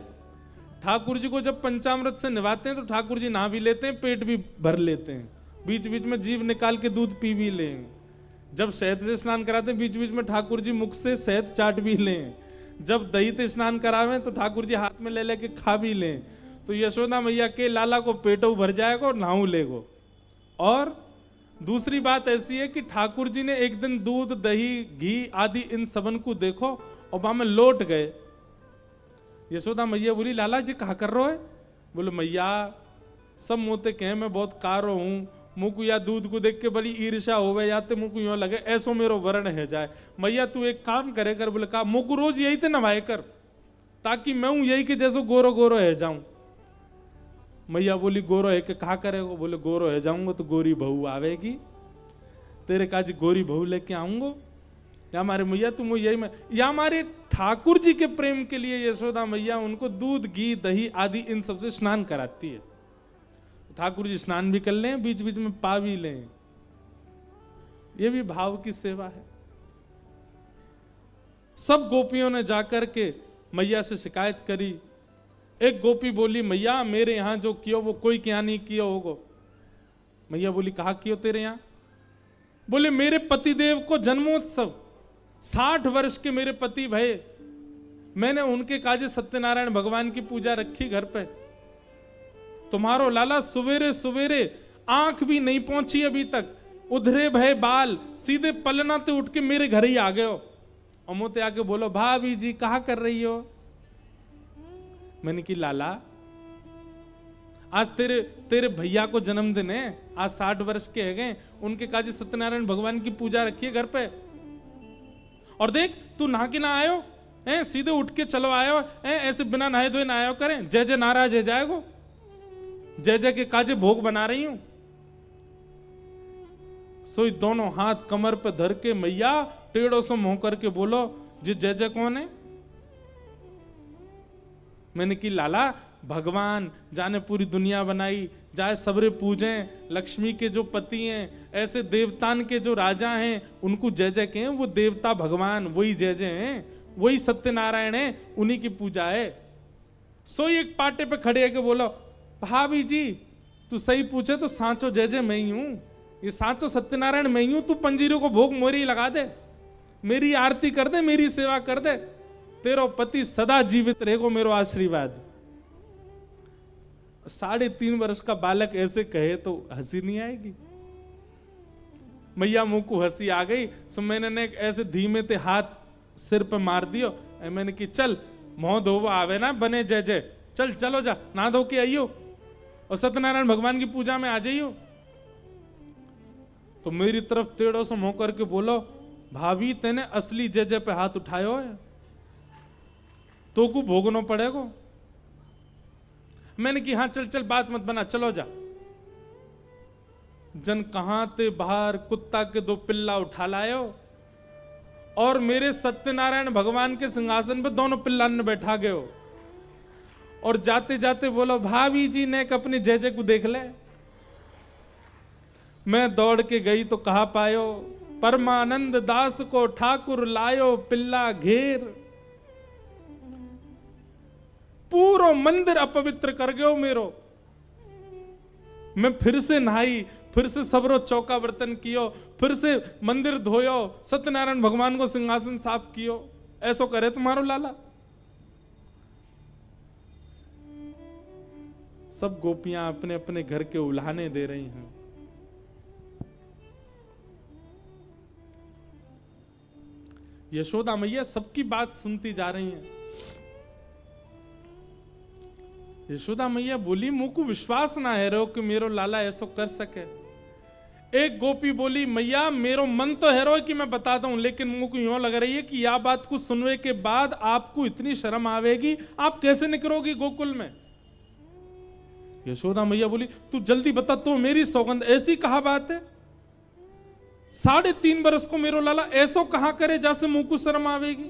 ठाकुर जी को जब पंचामृत से नहवाते हैं तो ठाकुर जी नहा भी लेते हैं, पेट भी भर लेते हैं, बीच बीच में जीभ निकाल के दूध पी भी लें। जब शहद से स्नान कराते हैं बीच बीच में ठाकुर जी मुख से शहद चाट भी लें। जब दही से स्नान करावें तो ठाकुर जी हाथ में ले लेके खा भी लें। तो यशोदा मैया के लाला को पेटो भर जाएगा और नहाऊ लेगो। और दूसरी बात ऐसी है कि ठाकुर जी ने एक दिन दूध दही घी आदि इन सबन को देखो और वहां में लौट गए। यशोदा मैया बोली लाला जी कहा कर रहे हो। बोले मैया सब मोते कहे मैं बहुत कारो हूं, मुझको या दूध को देख के बड़ी ईर्ष्या होवे, या तो मुझको यूं लगे ऐसो मेरो वर्ण है जाए। मैया तू एक काम करे कर। बोले कहा मुझको रोज यही ते नवाए कर, ताकि मैं हूं यही के जैसो गोरो गोरो है जाऊं। मैया बोली गोरो है के कहा करेगा। बोले गोरो है जाऊंगा तो गोरी बहू आवेगी, तेरे काज गोरी बहू लेके आऊंगा। या हमारे मैया तुम यही में, या हमारे ठाकुर जी के प्रेम के लिए यशोदा मैया उनको दूध घी दही आदि इन सबसे स्नान कराती है। ठाकुर जी स्नान भी कर लें, बीच बीच में पा भी लें। ये भी भाव की सेवा है। सब गोपियों ने जाकर के मैया से शिकायत करी। एक गोपी बोली मैया मेरे यहां जो कियो वो कोई क्या नहीं किया होगा। मैया बोली कहा कियो तेरे यहां। बोले मेरे पतिदेव को जन्मोत्सव, 60 वर्ष के मेरे पति भय, मैंने उनके काजे सत्यनारायण भगवान की पूजा रखी घर पे। तुम्हारो लाला सवेरे सवेरे आंख भी नहीं पहुंची अभी तक, उधरे भय बाल सीधे पलना ते उठ के मेरे घर ही आ गए हो। और मोते आके बोलो भाभी जी कहा कर रही हो। मैंने की लाला आज तेरे भैया को जन्मदिन है, आज 60 वर्ष के है गए, उनके काजी सत्यनारायण भगवान की पूजा रखी है घर पे। और देख तू नहा के ना आयो है, सीधे उठ के चलो आयो है, ऐसे बिना नहाए धोए ना आयो करें। जय जय नाराज है जाएगो, जय जय के काजे भोग बना रही हूं। सोई दोनों हाथ कमर पे धर के मैया टेढ़ों से मुंह करके बोलो जी जय जय कौन है। मैंने की लाला भगवान जाने पूरी दुनिया बनाई, जाए सबरे पूजें, लक्ष्मी के जो पति हैं, ऐसे देवतान के जो राजा हैं उनको जय जय कहें। वो देवता भगवान वही जय जय हैं, वही सत्यनारायण है, उन्हीं की पूजा है। सोई एक पाटे पे खड़े है के बोलो, भाभी जी तू सही पूछे तो सांचो जय जय मैं ही हूं, ये सांचो सत्यनारायण मैं ही हूं, तू पंजीरों को भोग मोरी लगा दे, मेरी आरती कर दे, मेरी सेवा कर दे, तेरो पति सदा जीवित रहेगो, मेरो आशीर्वाद। 3.5 वर्ष का बालक ऐसे कहे तो हंसी नहीं आएगी? मैया मुंह को हंसी आ गई। सो मैंने ऐसे धीमे ते हाथ सिर पे मार दियो। मैंने कि चल मोह धोवा आवे ना बने जय जय, चल चलो जा ना धो के आइयो और सत्यनारायण भगवान की पूजा में आ जाइयो। तो मेरी तरफ टेढ़ो से मुंह करके बोलो, भाभी तेने असली जय जय पे हाथ उठायो है, तो को भोगनो पड़ेगा। मैंने कि हाँ चल चल बात मत बना, चलो जा। जन कहां ते बाहर कुत्ता के 2 पिल्ला उठा लायो और मेरे सत्यनारायण भगवान के सिंहासन पे दोनों पिल्ला ने बैठा गए हो और जाते जाते बोलो, भाभी जी ने अपने जय जय को देख ले। मैं दौड़ के गई तो कहा पायो, परमानंद दास को ठाकुर लायो पिल्ला घेर, पूरो मंदिर अपवित्र कर गयो मेरो। मैं फिर से नहाई, फिर से सबरो चौका बर्तन कियो, फिर से मंदिर धोयो, सत्यनारायण भगवान को सिंहासन साफ कियो। ऐसो करे तुम्हारो लाला? सब गोपियां अपने अपने घर के उल्हाने दे रही हैं। यशोदा मैया सबकी बात सुनती जा रही हैं। यशोदा मैया बोली, मुंह को विश्वास ना है रो कि मेरो लाला ऐसो कर सके। एक गोपी बोली, मैया मेरो मन तो है रो कि मैं बताता हूं, लेकिन मुंह को यूं लग रही है कि यह बात को सुनने के बाद आपको इतनी शर्म आवेगी, आप कैसे निकलोगी गोकुल में। यशोदा मैया बोली, तू जल्दी बता, तो मेरी सौगंध ऐसी कहा बात है? 3.5 बरस को मेरो लाला ऐसो कहां करे जैसे मुंह को शर्म आवेगी।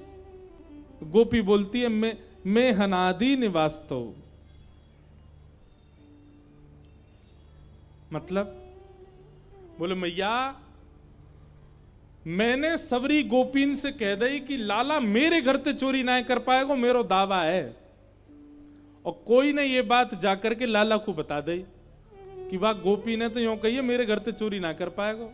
गोपी बोलती है, मैं हनादि निवास्तो, मतलब बोले मैया मैंने सबरी गोपीन से कह दई कि लाला मेरे घर ते चोरी ना कर पाएगो, मेरो दावा है। और कोई ने ये बात जाकर के लाला को बता दई कि वाह गोपी ने तो यूं कही है मेरे घर ते चोरी ना कर पाएगो।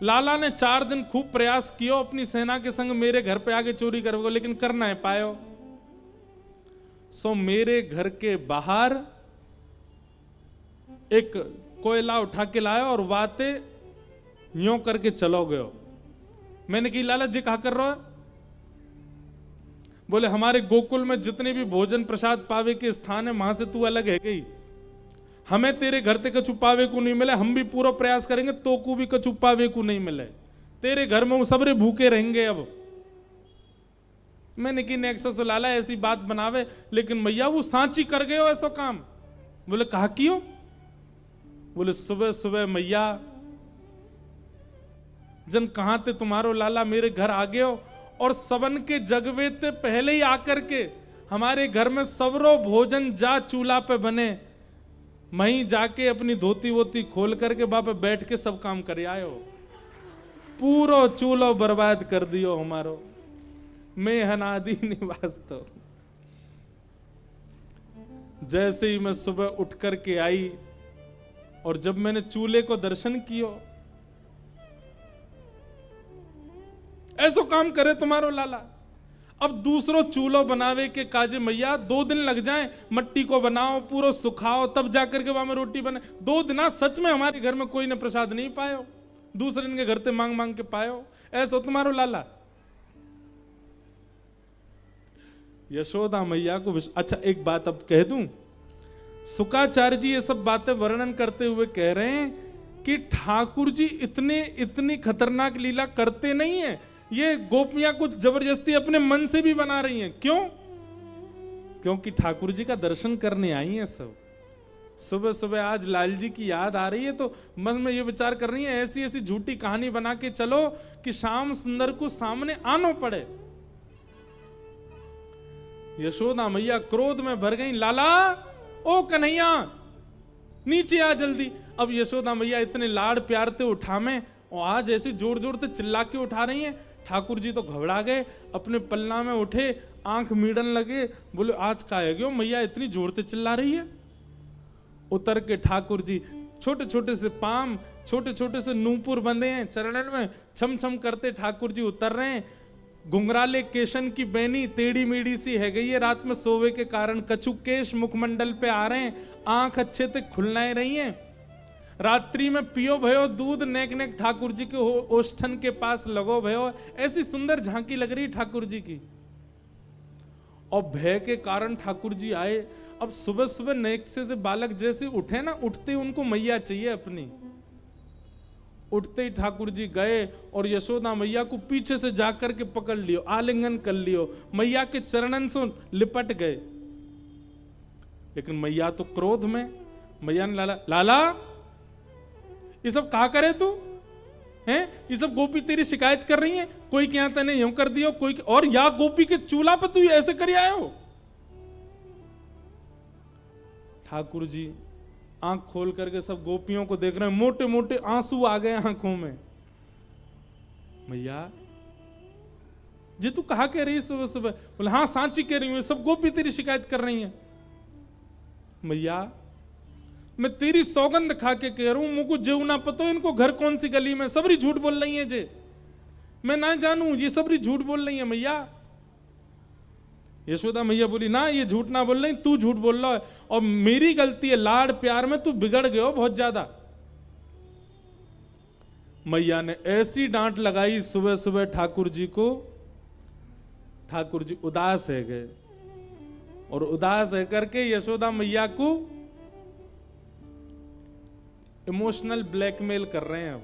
लाला ने 4 दिन खूब प्रयास किया अपनी सेना के संग मेरे घर पे आके चोरी करोगे, लेकिन कर ना पायो। सो मेरे घर के बाहर एक कोयला उठा के लाया और वाते यूं करके चलो गयो। मैंने कही लाला जी कहा कर रहे हो? बोले हमारे गोकुल में जितने भी भोजन प्रसाद पावे के स्थान है वहां से तू अलग है गई, हमें तेरे घर ते कछु पावे को नहीं मिले, हम भी पूरा प्रयास करेंगे तो को भी कछु पावे को नहीं मिले, तेरे घर में वो सबरे भूखे रहेंगे। अब मैंने कि नेक्सो से लाला ऐसी बात बनावे, लेकिन मैया वो सांची कर गए हो ऐसा काम। बोले कहा कियो? बोले सुबह सुबह मैया जन कहां थे तुम्हारो लाला मेरे घर आ गए हो और सबन के जगवे ते पहले ही आकर के हमारे घर में सबरो भोजन जा चूल्हा पे बने, वहीं जाके अपनी धोती वोती खोल करके वहां पे बैठ के सब काम कर आयो, पूरो चूल्हो बर्बाद कर दियो हमारो। मैं हनादि निवास तो। जैसे ही मैं सुबह उठ करके आई और जब मैंने चूल्हे को दर्शन कियो, ऐसो काम करे तुम्हारो लाला। अब दूसरो चूल्हो बनावे के काजे मैया 2 दिन लग जाएं, मट्टी को बनाओ पूरा सुखाओ तब जाकर के वहां में रोटी बने। 2 दिन सच में हमारे घर में कोई ने प्रसाद नहीं पायो, दूसरे दिन के घर ते मांग मांग के पायो। ऐसो तुम्हारो लाला। यशोदा मैया को अच्छा एक बात अब कह दूं, शुकाचार्य जी ये सब बातें वर्णन करते हुए कह रहे हैं कि ठाकुर जी इतनी खतरनाक लीला करते नहीं है, ये गोपियां कुछ जबरदस्ती अपने मन से भी बना रही हैं। क्यों? क्योंकि ठाकुर जी का दर्शन करने आई हैं सब। सुबह सुबह आज लाल जी की याद आ रही है तो मन में ये विचार कर रही है ऐसी ऐसी झूठी कहानी बना के चलो कि श्याम सुंदर को सामने आना पड़े। यशोदा मैया क्रोध में भर गई, लाला ओ कन्हैया नीचे आ जल्दी। अब यशोदा मैया इतने लाड़ प्यार से उठावे और आज ऐसे जोर जोर से चिल्ला के उठा रही हैं। ठाकुर जी तो घबरा गए, अपने पल्ला में उठे, आंख मीड़न लगे, बोले आज का है क्यों मैया इतनी जोर से चिल्ला रही है। उतर के ठाकुर जी छोटे छोटे से पाम, छोटे छोटे से नूपुर बंधे हैं चरणन में, छम छम करते ठाकुर जी उतर रहे हैं। घुंघराले केशन की बैनी टेढ़ी मेढ़ी सी है गई है, रात में सोवे के कारण कछु केश मुखमंडल पे आ रहे हैं, आंख अच्छे से खुलनाए रही हैं। रात्रि में पियो भयो दूध, नेक नेक ठाकुर जी के ओष्ठन के पास लगो भयो। ऐसी सुंदर झांकी लग रही ठाकुर जी की। और भय के कारण ठाकुर जी आए। अब सुबह सुबह नेक्से से बालक जैसे उठे ना, उठते ही उनको मैया चाहिए अपनी। उठते ही ठाकुर जी गए और यशोदा मैया को पीछे से जाकर के पकड़ लियो, आलिंगन कर लियो, मैया के चरणन से लिपट गए। लेकिन मैया तो क्रोध में, मैया ने लाला लाला ये सब कहा करे तू हैं, ये सब गोपी तेरी शिकायत कर रही है, कोई क्या तने यूं कर दियो, कोई और या गोपी के चूल्हा पे तू ऐसे कर आए हो। ठाकुर जी आंख खोल करके सब गोपियों को देख रहे हैं, मोटे मोटे आंसू आ गए आंखों में। मैया जी तू कहा कह रही सुबह सुबह? बोले हाँ सांची कह रही हूं, सब गोपी तेरी शिकायत कर रही हैं। मैया मैं तेरी सौगंध खा के कह रहा हूं, मुझको जेऊ ना पतो इनको घर कौन सी गली में, सबरी झूठ बोल रही है जे, मैं ना जानू ये सबरी झूठ बोल रही है मैया। यशोदा मैया बोली ना ये झूठ ना बोल रही, तू झूठ बोल रहा है और मेरी गलती है, लाड प्यार में तू बिगड़ गए हो बहुत ज्यादा। मैया ने ऐसी डांट लगाई सुबह सुबह ठाकुर जी को, ठाकुर जी उदास है गए और उदास है करके यशोदा मैया को इमोशनल ब्लैकमेल कर रहे हैं। अब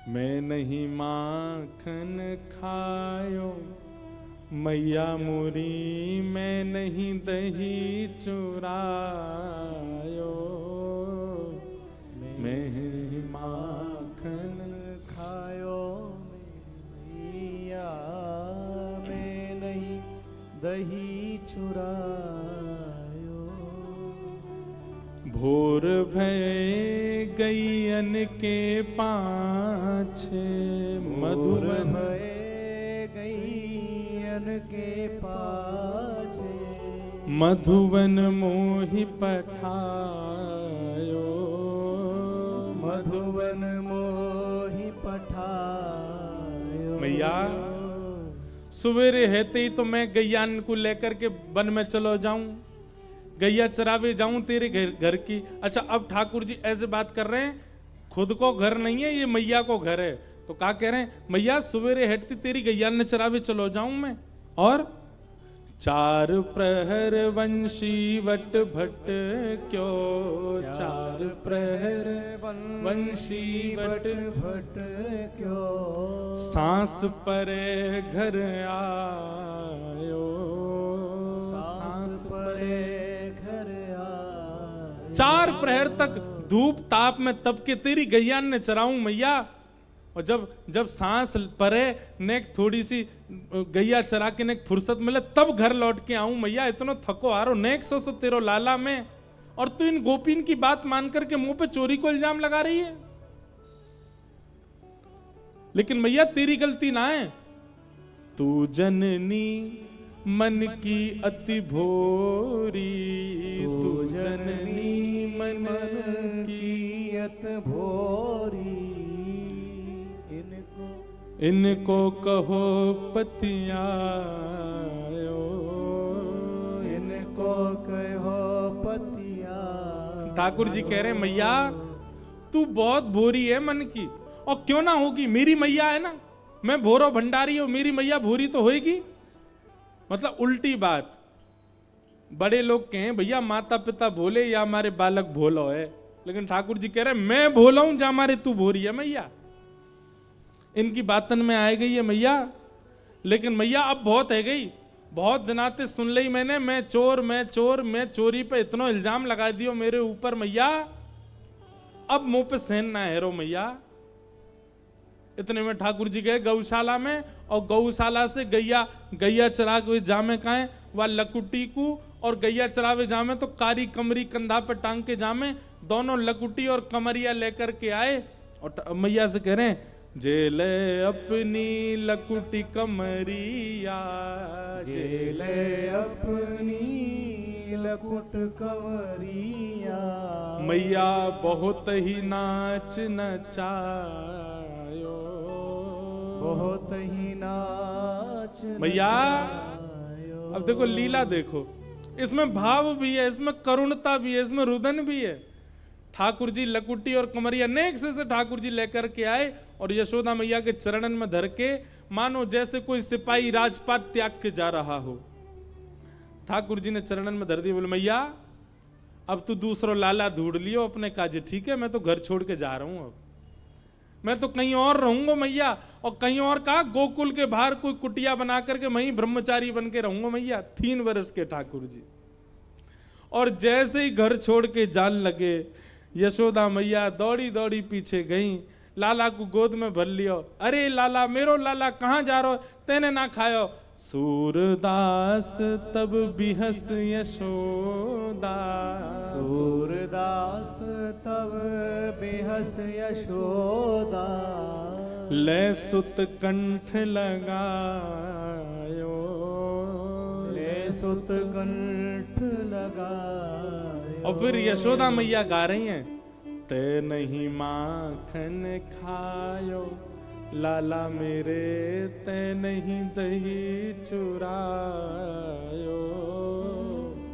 मैं नहीं माखन खायो मैया मोरी, मैं नहीं दही चुरायो, मैं माखन खायो मैया, मैं नहीं दही चुरायो। भोर भय गैयन के पाछे, मधुवन गैयन के पाछे, मधुवन मोहि पठायो, मधुवन मोहि पठायो। मैया सवेरे हेते ही तो मैं गैयान को लेकर के वन में चलो जाऊं, गैया चरावे जाऊं तेरे घर की। अच्छा अब ठाकुर जी ऐसे बात कर रहे हैं, खुद को घर नहीं है ये मैया को घर है, तो क्या कह रहे हैं मैया सवेरे हेटती तेरी गैया ने चरावे चलो जाऊं मैं। और चार प्रहर वंशी वट भट क्यों, चार प्रहर वंशी वट भट क्यों, सांस परे घर आयो, सांस परे घर आयो। 4 प्रहर तक धूप ताप में तब के तेरी गैया ने चराऊं मैया। और जब सांस परे नेक थोड़ी सी गैया चरा के नेक फुर्सत मिले तब घर लौट के आऊं मैया, इतना थको आ रहा नेक सो तेरो लाला में। और तू इन गोपीन की बात मान करके मुंह पे चोरी को इल्जाम लगा रही है। लेकिन मैया तेरी गलती ना है, तू जननी मन की अति भोरी, तू जननी मन की अति भोरी। इनको कहो पतियायो, इनको कहो पतिया। ठाकुर जी कह रहे हैं मैया तू बहुत भोरी है मन की, और क्यों ना होगी, मेरी मैया है ना, मैं भोरो भंडारी हूं, मेरी मैया भोरी तो होगी। मतलब उल्टी बात। बड़े लोग कहें भैया माता पिता भोले या हमारे बालक भोलो है, लेकिन ठाकुर जी कह रहे हैं मैं भोला हूं जा हमारे तू भोरी है मैया। इनकी बातन में आ गई है मैया। लेकिन मैया अब बहुत है गई, बहुत दिनाते सुन ली मैंने, मैं चोर मैं चोर, मैं चोरी पे इतना इल्जाम लगा दियो मेरे ऊपर मैया, अब मुंह पे सहन ना है रो मैया। इतने में ठाकुर जी गए गौशाला में, और गौशाला से गैया चरा के जामे काए वह लकुटी को, और गैया चरावे जामे तो कारी कमरी कंधा पे टांग के जामे, दोनों लकुटी और कमरिया लेकर के आए और मैया से कह रहे हैं जेले अपनी लकुटी कमरिया, जेले अपनी लकुट कंवरिया, मैया बहुत ही नाच नचायो, बहुत ही नाच मैया। नचायो। अब देखो लीला देखो, इसमें भाव भी है, इसमें करुणता भी है, इसमें रुदन भी है। ठाकुर जी लकुटी और कमरिया नेक से ठाकुर जी लेकर के आए और यशोदा मैया के चरणन में धर के मानो जैसे कोई सिपाही राजपाट त्याग के जा रहा हो। ठाकुर जी ने चरणन में धर दिया, बोले मैया अब तू दूसरो लाला ढूंढ लियो अपने काजे, ठीक है, मैं तो घर छोड़ के जा रहा हूं, अब मैं तो कहीं और रहूंगा मैया, और कहीं और कहा गोकुल के बाहर कोई कुटिया बना करके वहीं ब्रह्मचारी बन के रहूंगा मैया। 3 वर्ष के ठाकुर जी, और जैसे ही घर छोड़ के जान लगे यशोदा मैया दौड़ी दौड़ी पीछे गई, लाला को गोद में भर लियो। अरे लाला, मेरो लाला कहाँ जा रहो, तेने ना खायो। सूरदास तब बिहस यशोदा, सूरदास तब बेहस यशोदा, ले सुत कंठ लगायो, ले सुत कंठ लगायो। और फिर यशोदा मैया गा रही हैं, ते नहीं माखन खायो, लाला मेरे ते नहीं दही चुरायो,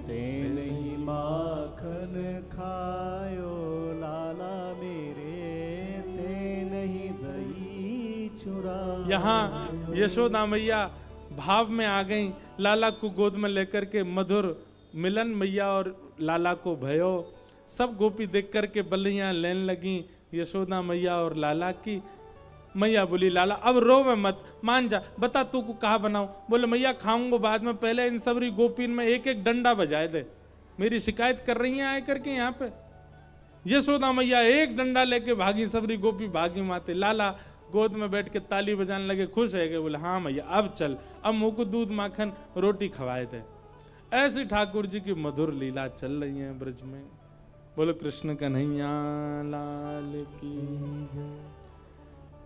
ते नहीं माखन खायो, लाला मेरे ते नहीं दही चुरायो। यहाँ यशोदा मैया भाव में आ गई, लाला को गोद में लेकर के मधुर मिलन मैया और लाला को भयो। सब गोपी देख करके बल्लियां लेने लगी यशोदा मैया और लाला की। मैया बोली लाला अब रोवे मत, मान जा, बता तू को कहा बनाऊं। बोले मैया खाऊंगा बाद में, पहले इन सबरी गोपीन में एक एक डंडा बजाए दे, मेरी शिकायत कर रही हैं आए करके यहाँ पे। यशोदा मैया एक डंडा लेके भागी, सबरी गोपी भागी माते। लाला गोद में बैठ के ताली बजाने लगे, खुश है गए। बोले हाँ मैया अब चल, अब मुंह को दूध माखन रोटी खवाए दे। ऐसी ठाकुर जी की मधुर लीला चल रही है ब्रज में। बोलो कृष्ण कन्हैया लाल की।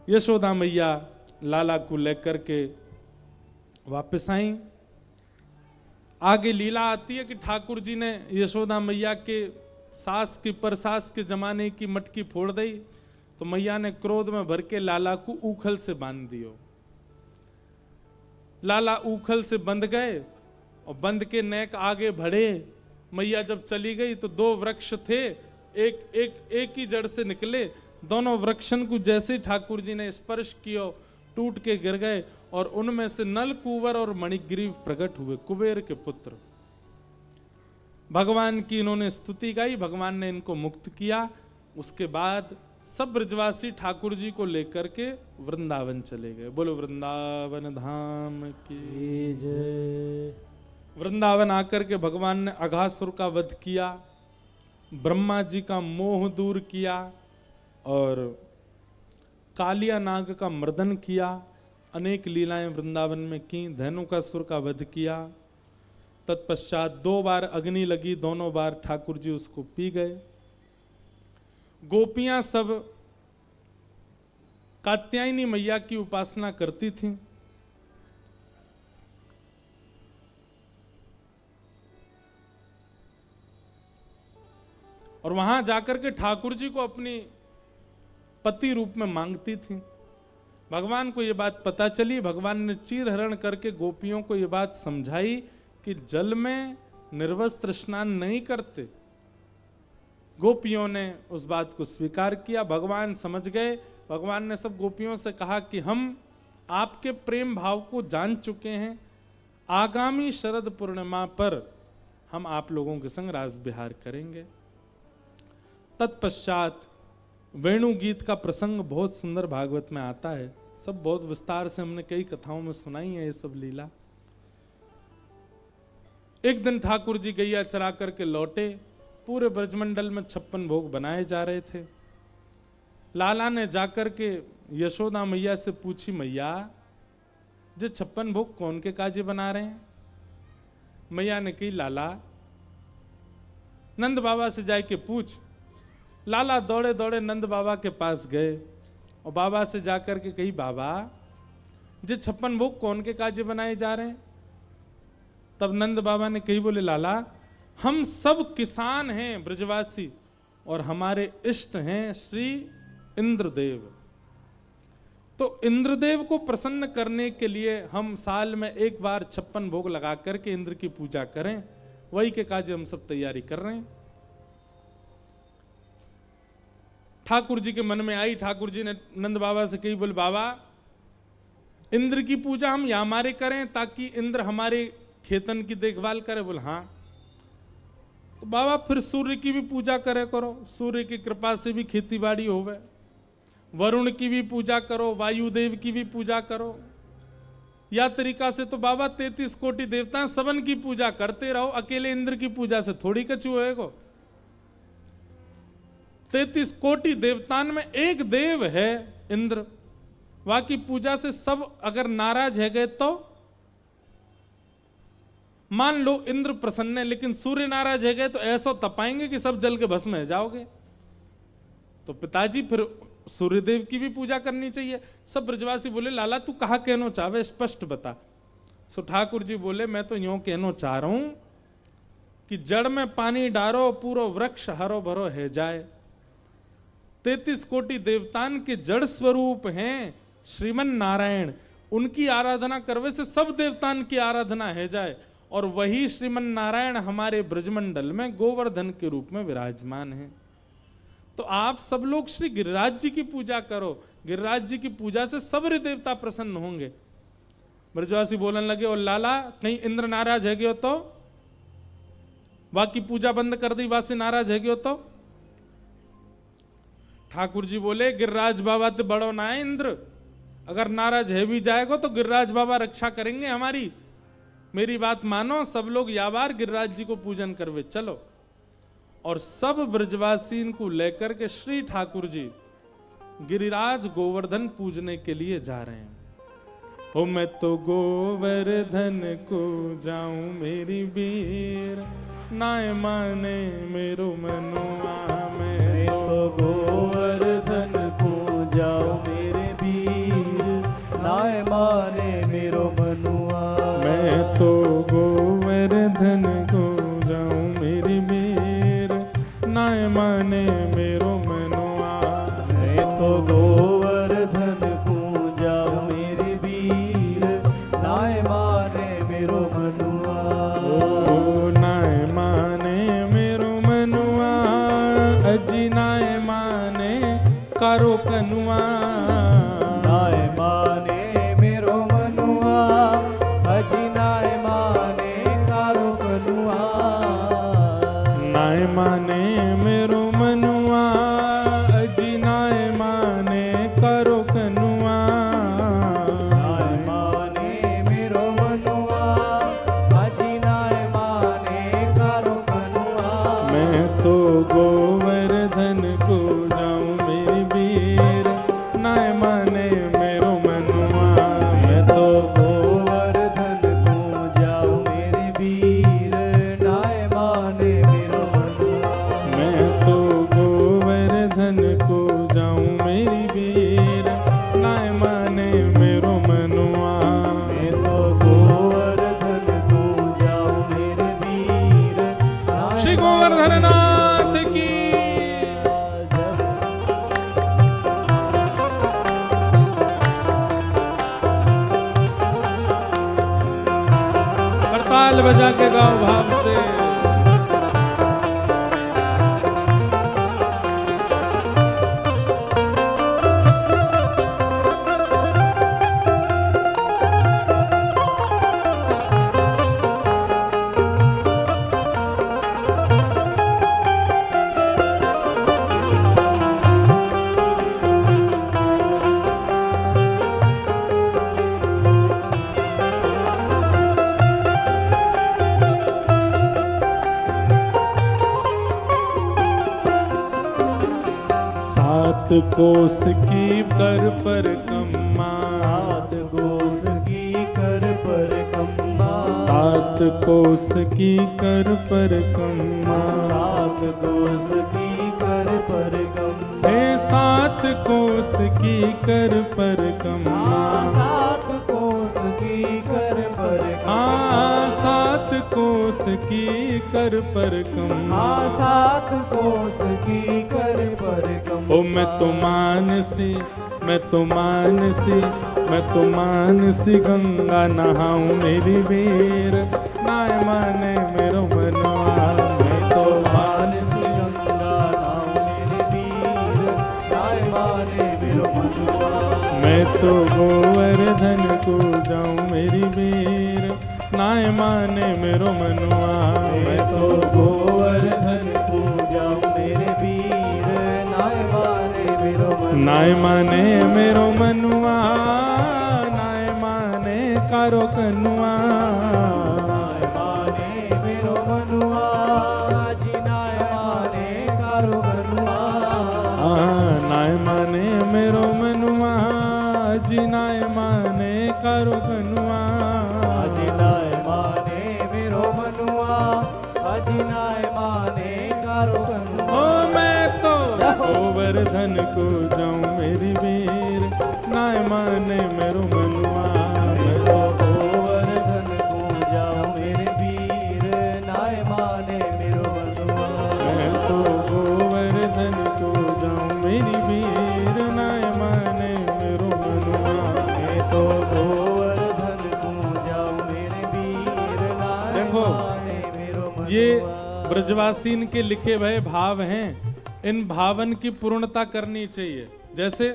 यशोदा मैया लाला को लेकर के वापस आई। आगे लीला आती है कि ठाकुर जी ने यशोदा मैया के सास की परसास के जमाने की मटकी फोड़ दी, तो मैया ने क्रोध में भर के लाला को ऊखल से बांध दियो। लाला ऊखल से बंध गए और बंध के नेक आगे बढ़े। मैया जब चली गई तो 2 वृक्ष थे, एक ही जड़ से निकले। दोनों वृक्षन को जैसे ठाकुर जी ने स्पर्श किया टूट के गिर गए, और उनमें से नल कुंवर और मणिग्रीव प्रकट हुए, कुबेर के पुत्र। भगवान की इन्होंने स्तुति गाई, भगवान ने इनको मुक्त किया। उसके बाद सब ब्रजवासी ठाकुर जी को लेकर के वृंदावन चले गए। बोलो वृंदावन धाम की जय। वृंदावन आकर के भगवान ने अघासुर का वध किया, ब्रह्मा जी का मोह दूर किया और कालिया नाग का मर्दन किया। अनेक लीलाएं वृंदावन में की, धेनुकासुर का वध किया। तत्पश्चात 2 बार अग्नि लगी, दोनों बार ठाकुर जी उसको पी गए। गोपियां सब कात्यायनी मैया की उपासना करती थीं। और वहां जाकर के ठाकुर जी को अपनी पति रूप में मांगती थी। भगवान को यह बात पता चली, भगवान ने चीर हरण करके गोपियों को यह बात समझाई कि जल में निर्वस्त्र स्नान नहीं करते। गोपियों ने उस बात को स्वीकार किया, भगवान समझ गए। भगवान ने सब गोपियों से कहा कि हम आपके प्रेम भाव को जान चुके हैं, आगामी शरद पूर्णिमा पर हम आप लोगों के संग रास विहार करेंगे। तत्पश्चात वेणु गीत का प्रसंग बहुत सुंदर भागवत में आता है, सब बहुत विस्तार से हमने कई कथाओं में सुनाई है ये सब लीला। एक दिन ठाकुर जी गैया चरा करके लौटे, पूरे ब्रजमंडल में 56 भोग बनाए जा रहे थे। लाला ने जाकर के यशोदा मैया से पूछी, मैया जो 56 भोग कौन के काजे बना रहे हैं? मैया ने कही, लाला नंद बाबा से जाके पूछ। लाला दौड़े दौड़े नंद बाबा के पास गए और बाबा से जाकर के कही, बाबा जे 56 भोग कौन के काजे बनाए जा रहे हैं? तब नंद बाबा ने कही, बोले लाला हम सब किसान हैं ब्रजवासी, और हमारे इष्ट हैं श्री इंद्रदेव। तो इंद्रदेव को प्रसन्न करने के लिए हम साल में एक बार 56 भोग लगा करके इंद्र की पूजा करें, वही के काज हम सब तैयारी कर रहे हैं। ठाकुर जी के मन में आई। ठाकुर जी ने नंद बाबा से कही, बोले बाबा इंद्र की पूजा हम या हमारे करें ताकि इंद्र हमारे खेतन की देखभाल करे? बोले हाँ। तो बाबा फिर सूर्य की भी पूजा करे करो, सूर्य की कृपा से भी खेती बाड़ी होवे। वरुण की भी पूजा करो, वायुदेव की भी पूजा करो। या तरीका से तो बाबा 33 कोटि देवता सबन की पूजा करते रहो, अकेले इंद्र की पूजा से थोड़ी कछु होएगो। 33 कोटि देवतान में एक देव है इंद्र, बाकी पूजा से सब अगर नाराज है गए तो मान लो इंद्र प्रसन्न है, लेकिन सूर्य नाराज है गए तो ऐसा तपाएंगे कि सब जल के भस्म हो जाओगे। तो पिताजी फिर सूर्यदेव की भी पूजा करनी चाहिए। सब ब्रजवासी बोले लाला तू कहा कहना चाहे, स्पष्ट बता। सो ठाकुर जी बोले मैं तो यूं कहना चाह रहा हूं कि जड़ में पानी डारो पूरा वृक्ष हरो भरो है जाए। 33 कोटि देवतान के जड़ स्वरूप हैं श्रीमन नारायण, उनकी आराधना करवे से सब देवतान की आराधना है जाए। और वही श्रीमन नारायण हमारे ब्रजमंडल में गोवर्धन के रूप में विराजमान है। तो आप सब लोग श्री गिरिराज जी की पूजा करो, गिरिराज जी की पूजा से सब देवता प्रसन्न होंगे। ब्रजवासी बोलने लगे, और लाला कहीं इंद्र नाराज है गयो तो, बाकी पूजा बंद कर दी वासी नाराज है गयो तो? ठाकुर जी बोले गिरिराज बाबा तो बड़ो ना है इंद्र, अगर नाराज है भी जाएगा तो गिरिराज बाबा रक्षा करेंगे हमारी। मेरी बात मानो, सब लोग या बार गिरिराज जी को पूजन करवे चलो। और सब ब्रजवासी को लेकर के श्री ठाकुर जी गिरिराज गोवर्धन पूजने के लिए जा रहे हैं। ओ मैं तो गोवर्धन को जाऊं मेरी वीर, नाय माने मेरो मनुआ। मैं तो गोवर्धन को जाऊं मेरे वीर, नाय माने मेरो मनुआ। मैं तो गोवर्धन को जाऊं मेरी वीर, नाय माने मेरो मनुआ। मैं तो गोवर्धन को जाऊं मेरे वीर, नाय माने मेरो मनुआ। ओ नाय माने मेरो मनुआ, अजी नाय माने कारो कनुआ। नाय माने मेरो मनुआ, अजी नाय माने कारो कनुआ। नाय माने मेरो मनुआ, अजी नाय माने कारो कनुआ। नाय माने मेरो मनुआ, अजी नाय माने कारो कनुआ। मैं तो गोवर्धन को जाऊं मेरी वीर, नाय माने मेरो मनुआ। मैं तो गोवर्धन को जाऊं मेरे वीर, नाय माने मेरो मनुआ। मैं तो गोवर्धन को जाऊं मेरी वीर, नाय माने मेरो मनुआ। मैं तो गोवर्धन को जाऊं मेरे वीर, नाय श्री गोवर्धन नाथ की करताल बजा के गाओ भाव से। सात कोस की कर पर कम्मा, सात कोस की कर पर कम्मा। सात कोस की कर पर कम्मा। सात कोस की कर पर कम्मा। हे सात कोस की कर परिक्रमा, सात कोस की कर परिक्रमा, सात कोस की कर परिक्रमा, सात कोस की कर परिक्रमा। ओ मैं तो मानसी, मैं तो मानसी, मैं तो मानसी गंगा नहाऊं मेरी वीर, नाय माने मेरो मनवा। मैं तो मानसी गंगा नहाऊं मेरे वीर, नाय माने मेरो मनवा। मैं तो गोवर्धन को जाऊं मेरी वीर, नाय माने मेरो मनवा। मैं तो गोवर्धन को जाऊं मेरे वीर, नाय माने मेरो मनवा। नाय माने मेरो मनुआ, नाय माने कारो कनुआ, नाय माने मेरो मनुआ, जी नाय माने कारो कनुआ। नाय माने मेरो मनुआ, जी नाय माने कारो कनुआ। जी नाय माने मेरो मनुआ, जी नाय माने कारो कनुआ। ओ मैं तो गोवर्धन को जाऊं मेरी वीर, नाय माने मेरो मनुआ। मैं तो गोवर्धन को जाऊं मेरे वीर, नाय माने मेरो मनुआ। मैं तो गोवर्धन को जाऊं मेरी वीर, नाय माने मेरो मनुआ। मैं तो गोवर्धन को जाऊं मेरे वीर, नाय देखो, माने मेरो मनुआ। ये ब्रजवासीन के लिखे हुए भाव हैं, इन भावन की पूर्णता करनी चाहिए। जैसे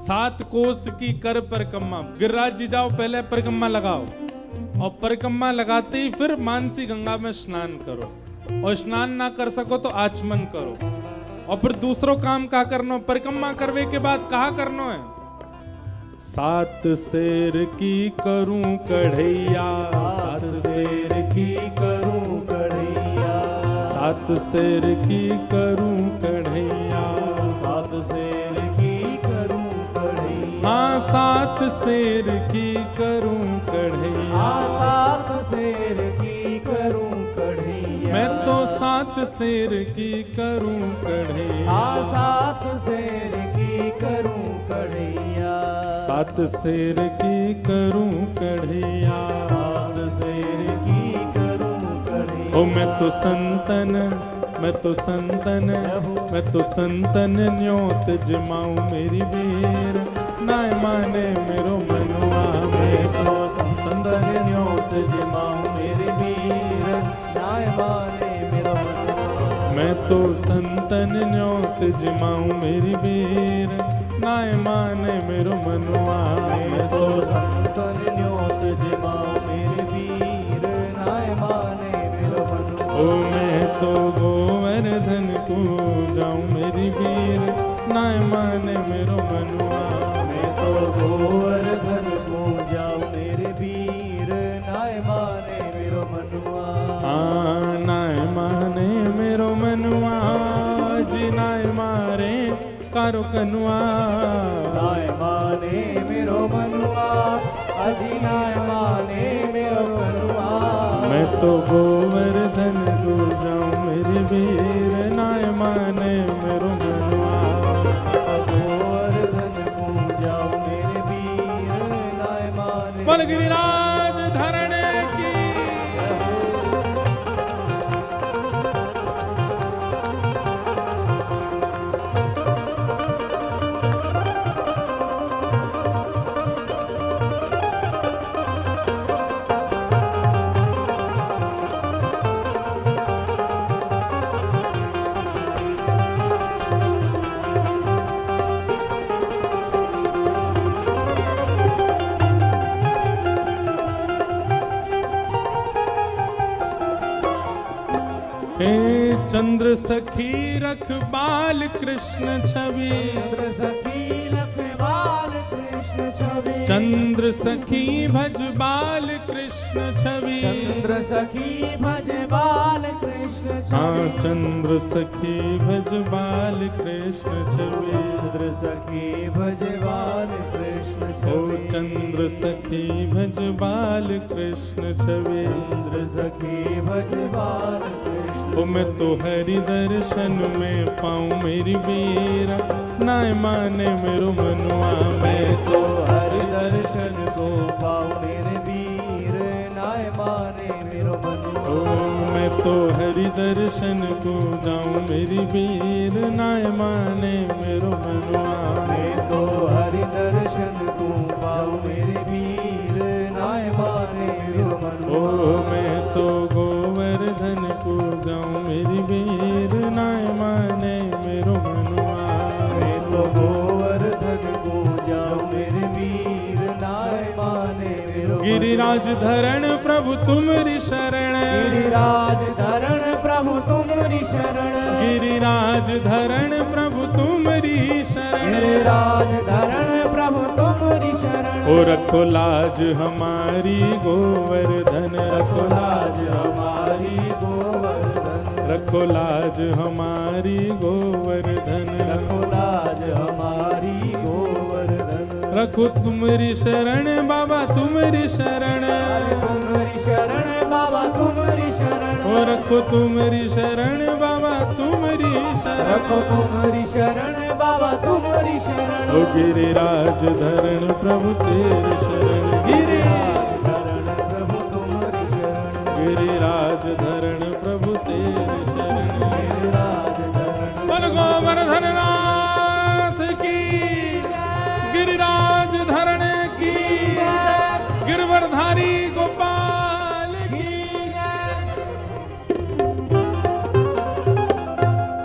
सात कोस की कर परिक्रमा, गिरिराज जी जाओ पहले परिक्रमा लगाओ, और परिक्रमा लगाते ही फिर मानसी गंगा में स्नान करो, और स्नान ना कर सको तो आचमन करो, और फिर दूसरों काम का करना। परिक्रमा करवे के बाद कहा करना है? सात शेर की करूं कढ़ैया, सात शेर की करूं कढ़ैया, सात शेर की करूं कढ़ैया, सात शेर की करूं कढ़ैया। हाँ सात शेर की करूं कढ़ैया, सात शेर की करूं कढ़ैया। मैं तो सात शेर की करूं कढ़ैया, सात शेर की करूं कढ़ैया। सात शेर की करूं कढ़ैया, सात शेर की करूं कढ़ैया। ओ मैं तो संतन, मैं तो संतन, मैं तो संतन न्योत जमाऊं मेरी वीर, नाय माने मेरो मनुआ। मैं तो संतन न्योत जमाऊं मेरी वीर, नाय माने मेरो मनुआ। मैं तो संतन न्योत जमाऊं मेरी वीर, नाय माने मेरो मनुआ। मैं तो संतन न्योत जमाऊं मेरे वीर, नाय माने मेरो मनुआ। ओ मैं तो गोवर्धन को जाऊं मेरी वीर, नाय माने मेरो मनुआ। मैं तो गोवर्धन को जाऊं मेरे वीर, नाय माने मेरो मनुआ। नाय माने मेरो मनुआ, जी नाय मारे कारो कनुआ। नाय माने मेरो मनुआ, अजी नाय माने मेरो मनुआ। मैं तो गोवर्धन को जाऊं मेरी वीर, नाय माने मेरो मनुआ। गोवर्धन को जाऊं मेरे वीर, नाय माने। बोल गिरिराज धरने की। हे चंद्र सखी रख बाल कृष्ण छवि, चंद्र सखी रख बाल कृष्ण कृष्ण छवि चंद्र सखी भज बाल कृष्ण छवि चंद्र सखी भज बाल कृष्ण हाँ छवि चंद्र सखी भज बाल कृष्ण छवि चंद्र सखी भज बाल कृष्ण ओ छवि चंद्र सखी भज बाल कृष्ण छवि चंद्र सखी भज बाल कृष्ण ओ मैं तो हरि दर्शन में पाऊं मेरी बीरा नाय माने मेरो मनुआ मैं में तो हरि दर्शन को पाऊं मेरे वीर नाय माने मेरो ओ मनुआ मैं तो हरि दर्शन को जाऊं मेरी बीर नाय माने मेरो मनुआ मैं तो हरि दर्शन को पाऊं मेरे वीर नाय माने मेरो ओ मनुआ मैं तो गोवर्धन को जाऊं मेरी बीर नाय माने मेरो मनुआ मैं तो गोवर्धन को जाऊं मेरे वीर नाय माने मेरो गिरिराज धरण प्रभु तुमरी शरण गिरिराज धरण प्रभु तुमरी शरण गिरिराज धरण प्रभु तुमरी शरण गिरिराज धरण प्रभु तुमरी शरण ओ रखो लाज हमारी गोवर्धन रखो लाज हमारी गोवर्धन रखो लाज हमारी गोवर्धन रखो लाज हमारी गोवर्धन रखो तुमरी शरण बाबा तुमरी शरण तुमरी शरण बाबा तुमरी शरण ओ रखो तुमरी शरण बाबा तुमरी शरण रखो तुमरी शरण बाबा तुमरी शरण ओ गिरिराज धरण प्रभु तेरी शरण गिरि धरण प्रभु तुमरी शरण गिरिराज धरण प्रभु तेरी शरण गिरिराज धरण बोल गोवर्धन नाथ की गिरिराज धरण की गिरवरधारी गोपाल